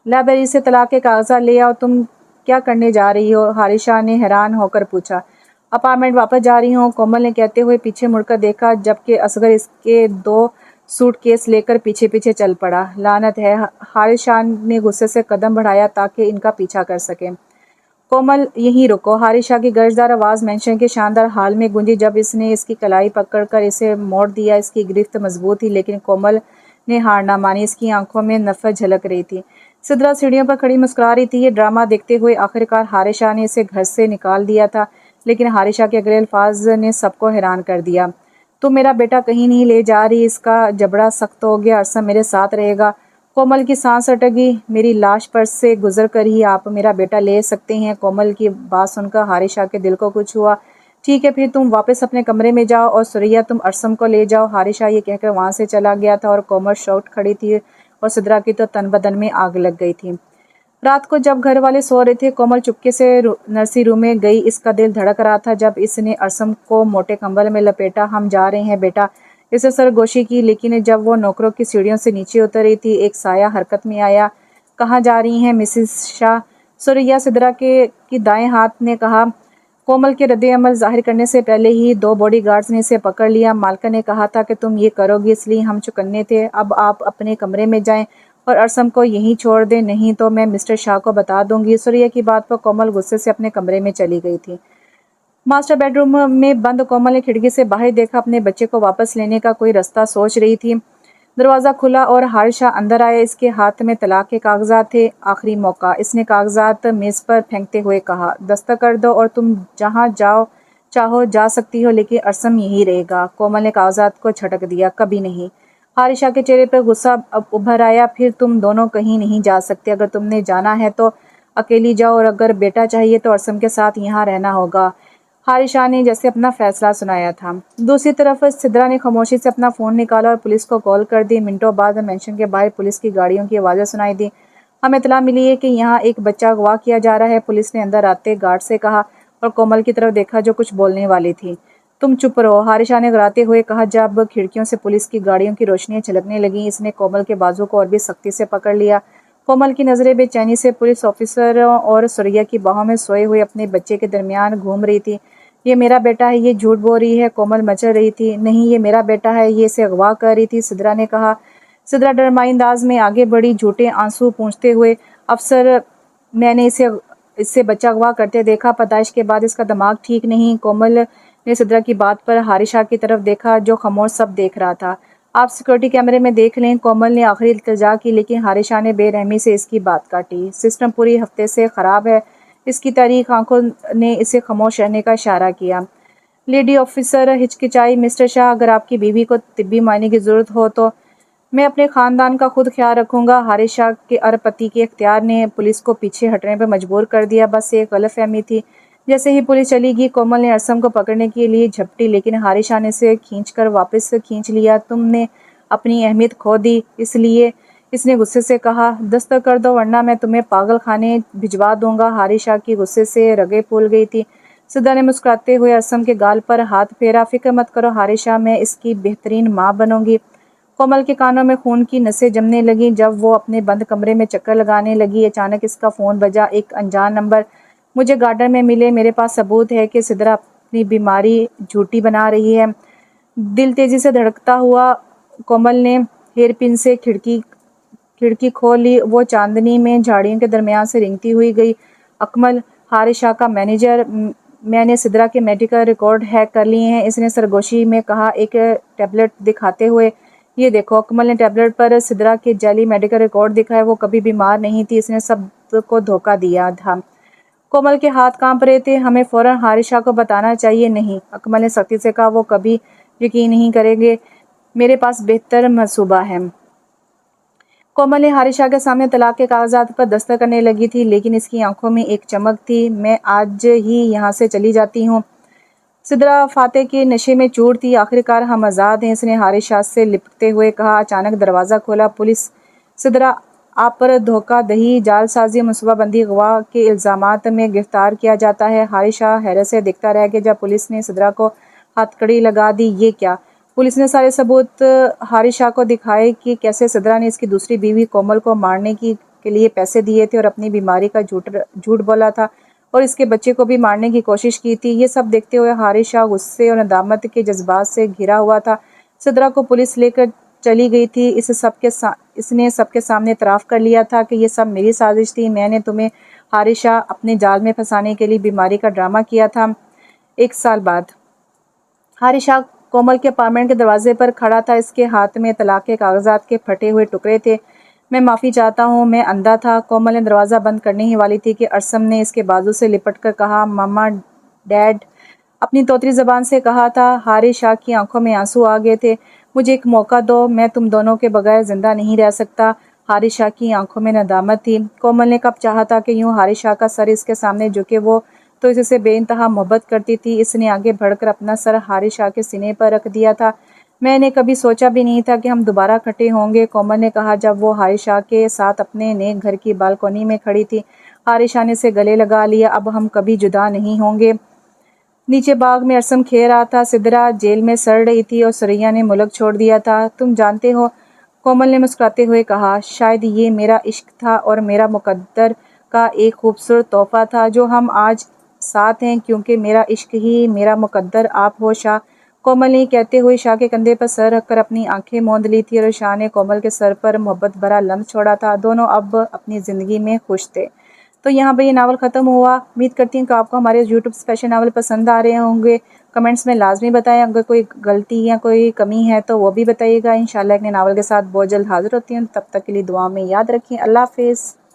लाइब्रेरी से तलाक के कागजात ले आओ, तुम क्या करने जा रही हो? हारिशा ने हैरान होकर पूछा। अपार्टमेंट वापस जा रही हूँ, कोमल ने कहते हुए पीछे मुड़कर देखा, जबकि असगर इसके 2 सूटकेस लेकर पीछे पीछे चल पड़ा। लानत है, हारिशा ने गुस्से से कदम बढ़ाया ताकि इनका पीछा कर सके। कोमल यहीं रुको, हारिशा की गर्जदार आवाज़ मेंशन के शानदार हाल में गूंजी जब इसने इसकी कलाई पकड़कर इसे मोड़ दिया। इसकी गिरफ्त मजबूत थी, लेकिन कोमल ने हार ना मानी। इसकी आंखों में नफरत झलक रही थी। सिद्रा सीढ़ियों पर खड़ी मुस्कुरा रही थी। ये ड्रामा देखते हुए आखिरकार हारिशा ने इसे घर से निकाल दिया था, लेकिन हारिशा के अगले अल्फाज ने सबको हैरान कर दिया। तुम मेरा बेटा कहीं नहीं ले जा रही, इसका जबड़ा सख्त हो गया, अरसा मेरे साथ रहेगा। कोमल की सांस अटकी। मेरी लाश पर से गुजर कर ही आप मेरा बेटा ले सकते हैं। कोमल की बात सुनकर हारिशा के दिल को कुछ हुआ। ठीक है, फिर तुम वापस अपने कमरे में जाओ और सुरैया तुम अरसम को ले जाओ। हारिशा ये कहकर वहां से चला गया था और कोमल शौट खड़ी थी और सिद्रा की तो तन बदन में आग लग गई थी। रात को जब घर वाले सो रहे थे, कोमल चुपके से नर्सरी रूम में गई। इसका दिल धड़क रहा था जब इसने अरसम को मोटे कंबल में लपेटा। हम जा रहे हैं बेटा, इसे सरगोशी की, लेकिन जब वो नौकरों की सीढ़ियों से नीचे उतर रही थी, एक साया हरकत में आया। कहाँ जा रही हैं मिसिस शाह? सुरैया सिद्रा के की दाएं हाथ ने कहा। कोमल के रद्द अमल जाहिर करने से पहले ही 2 बॉडीगार्ड्स ने इसे पकड़ लिया। मालका ने कहा था कि तुम ये करोगी, इसलिए हम चुकन्ने थे। अब आप अपने कमरे में जाएं और अरसम को यहीं छोड़ दें, नहीं तो मैं मिस्टर शाह को बता दूंगी। सुरैया की बात पर कोमल गुस्से से अपने कमरे में चली गई थी। मास्टर बेडरूम में बंद कोमल ने खिड़की से बाहर देखा। अपने बच्चे को वापस लेने का कोई रास्ता सोच रही थी। दरवाज़ा खुला और हारिशा अंदर आया। इसके हाथ में तलाक के कागजात थे। आखिरी मौका, इसने कागजात मेज़ पर फेंकते हुए कहा। दस्तक कर दो और तुम जहाँ जाओ चाहो जा सकती हो, लेकिन अरसम यहीं रहेगा। कोमल ने कागजात को झटक दिया। कभी नहीं। हारिशा के चेहरे पर गुस्सा अब उभर आया। फिर तुम दोनों कहीं नहीं जा सकते। अगर तुमने जाना है तो अकेली जाओ, और अगर बेटा चाहिए तो अरसम के साथ यहाँ रहना होगा। हारिशा ने जैसे अपना फैसला सुनाया था। दूसरी तरफ सिद्रा ने खामोशी से अपना फ़ोन निकाला और पुलिस को कॉल कर दी। मिनटों बाद मेंशन के बाहर पुलिस की गाड़ियों की आवाज़ें सुनाई दी। हमें इत्तला मिली है कि यहाँ एक बच्चा अगवा किया जा रहा है, पुलिस ने अंदर आते गार्ड से कहा और कोमल की तरफ देखा जो कुछ बोलने वाली थी। तुम चुप रहो, हारिशा ने घबराते हुए कहा। जब खिड़कियों से पुलिस की गाड़ियों की रोशनियां झलकने लगीं, इसने कोमल के बाजू को और भी सख्ती से पकड़ लिया। कोमल की नज़रें बेचैनी से पुलिस ऑफिसर और सुरैया की बाहों में सोए हुए अपने बच्चे के दरमियान घूम रही थी। ये मेरा बेटा है, ये झूठ बोल रही है, कोमल मचल रही थी। नहीं, ये मेरा बेटा है, ये इसे अगवा कर रही थी, सिद्रा ने कहा। सिद्रा डरमाई अंदाज में आगे बढ़ी, झूठे आंसू पूंछते हुए। अफसर, मैंने इससे बच्चा अगवा करते देखा। पैदाइश के बाद इसका दिमाग ठीक नहीं। कोमल ने सिद्रा की बात पर हारिशा की तरफ देखा, जो खामोश सब देख रहा था। आप सिक्योरिटी कैमरे में देख लें, कोमल ने आखिरी इल्तिजा की, लेकिन हारिशा ने बेरहमी से इसकी बात काटी। सिस्टम पूरी हफ्ते से ख़राब है, इसकी तारीख आंखों ने इसे खामोश रहने का इशारा किया। लेडी ऑफिसर हिचकिचाई। मिस्टर शाह, अगर आपकी बीवी को तिब्बी मायने की ज़रूरत हो तो मैं अपने ख़ानदान का खुद ख्याल रखूंगा। हारिशा के अरपति के इख्तियार ने पुलिस को पीछे हटने पर मजबूर कर दिया। बस एक गलतफहमी थी। जैसे ही पुलिस चली गई, कोमल ने अरसम को पकड़ने के लिए झपटी, लेकिन हारिशा ने इसे खींचकर वापस खींच लिया। तुमने अपनी अहमियत खो दी, इसलिए इसने गुस्से से कहा। दस्तक कर दो वरना मैं तुम्हें पागल खाने भिजवा दूंगा। हारिशा की गुस्से से रगें फूल गई थी। सिद्धा ने मुस्कुराते हुए असम के गाल पर हाथ फेरा। फिक्र मत करो हारिशा, मैं इसकी बेहतरीन माँ बनूंगी। कोमल के कानों में खून की नसें जमने लगी। जब वो अपने बंद कमरे में चक्कर लगाने लगी, अचानक इसका फ़ोन बजा। एक अनजान नंबर। मुझे गार्डन में मिले, मेरे पास सबूत है कि सिद्रा अपनी बीमारी झूठी बना रही है। दिल तेजी से धड़कता हुआ कोमल ने हेयरपिन से खिड़की खोल ली। वो चांदनी में झाड़ियों के दरमियान से रेंगती हुई गई। अकमल, हारिशा का मैनेजर, मैंने सिद्रा के मेडिकल रिकॉर्ड हैक कर लिए हैं, इसने सरगोशी में कहा, एक टैबलेट दिखाते हुए। ये देखो। अकमल ने टैबलेट पर सिद्रा के जाली मेडिकल रिकॉर्ड दिखाए। वो कभी बीमार नहीं थी, इसने सब को धोखा दिया था। कोमल के हाथ कांप रहे थे। हमें फौरन हारिशा को बताना चाहिए। नहीं, अकमल ने सख्ती से कहा, वो कभी यकीन नहीं करेंगे। मेरे पास बेहतर मंसूबा है। कोमल ने हारिशा के सामने तलाक के कागजात पर दस्तक करने लगी थी, लेकिन इसकी आंखों में एक चमक थी। मैं आज ही यहाँ से चली जाती हूँ। सिद्रा फाते के नशे में चूर थी। आखिरकार हम आज़ाद हैं, इसने हारिशा से लिपटते हुए कहा। अचानक दरवाज़ा खोला। पुलिस। सिद्रा, आप पर धोखा दही, जालसाजी, मनसूबाबंदी, अगवा के इल्ज़ामात में गिरफ्तार किया जाता है। हारिशा हैरत से देखता रह गया जब पुलिस ने सिद्रा को हथकड़ी लगा दी। ये क्या? पुलिस ने सारे सबूत हारिशा को दिखाए कि कैसे सिद्रा ने इसकी दूसरी बीवी कोमल को मारने की کے لیے پیسے دیے تھے اور اپنی بیماری کا جھوٹ بولا تھا اور اس کے بچے کو بھی مارنے کی کوشش کی تھی۔ یہ سب دیکھتے ہوئے حارث شاہ غصے اور ندامت کے جذبات سے گھرا ہوا تھا۔ صدرہ کو پولیس لے کر چلی گئی تھی۔ اس نے سب کے سامنے اعتراف کر لیا تھا کہ یہ سب میری سازش تھی، میں نے تمہیں حارث شاہ اپنے جال میں پھنسانے کے لیے بیماری کا ڈرامہ کیا تھا۔ 1 سال بعد حارث شاہ کومل کے اپارٹمنٹ کے دروازے پر کھڑا تھا۔ اس کے ہاتھ میں طلاق کے کاغذات کے پھٹے ہوئے ٹکڑے تھے۔ میں معافی چاہتا ہوں، میں اندھا تھا۔ کومل نے دروازہ بند کرنے ہی والی تھی کہ ارسم نے اس کے بازو سے لپٹ کر کہا، ماما، ڈیڈ، اپنی توتری زبان سے کہا تھا۔ حارث شاہ کی آنکھوں میں آنسو آ گئے تھے۔ مجھے ایک موقع دو، میں تم دونوں کے بغیر زندہ نہیں رہ سکتا۔ حارث شاہ کی آنکھوں میں ندامت تھی۔ کومل نے کب چاہا تھا کہ یوں حارث شاہ کا سر اس کے سامنے جھکے، وہ تو اس سے بے انتہا محبت کرتی تھی۔ اس نے آگے بڑھ کر اپنا سر حارث شاہ کے سینے پر رکھ دیا تھا۔ میں نے کبھی سوچا بھی نہیں تھا کہ ہم دوبارہ اکٹھے ہوں گے، کومل نے کہا جب وہ حارث شاہ کے ساتھ اپنے نیک گھر کی بالکونی میں کھڑی تھی۔ حارث شاہ نے اسے گلے لگا لیا، اب ہم کبھی جدا نہیں ہوں گے۔ نیچے باغ میں ارسم کھیل رہا تھا، صدرہ جیل میں سڑ رہی تھی اور سریا نے ملک چھوڑ دیا تھا۔ تم جانتے ہو، کومل نے مسکراتے ہوئے کہا، شاید یہ میرا عشق تھا اور میرا مقدر کا ایک خوبصورت تحفہ تھا جو ہم آج ساتھ ہیں، کیونکہ میرا عشق ہی میرا مقدر آپ ہو شاہ۔ کومل نے کہتے ہوئے شاہ کے کندھے پر سر رکھ کر اپنی آنکھیں موند لی تھی اور شاہ نے کومل کے سر پر محبت بھرا لمس چھوڑا تھا۔ دونوں اب اپنی زندگی میں خوش تھے۔ تو یہاں پہ یہ ناول ختم ہوا۔ امید کرتی ہوں کہ آپ کو ہمارے یوٹیوب اسپیشل ناول پسند آ رہے ہوں گے۔ کمنٹس میں لازمی بتائیں، اگر کوئی غلطی یا کوئی کمی ہے تو وہ بھی بتائیے گا۔ انشاءاللہ ایک نئے ناول کے ساتھ بہت جلد حاضر ہوتی ہوں، تب تک کے لیے دعا میں یاد رکھیں۔ اللہ حافظ۔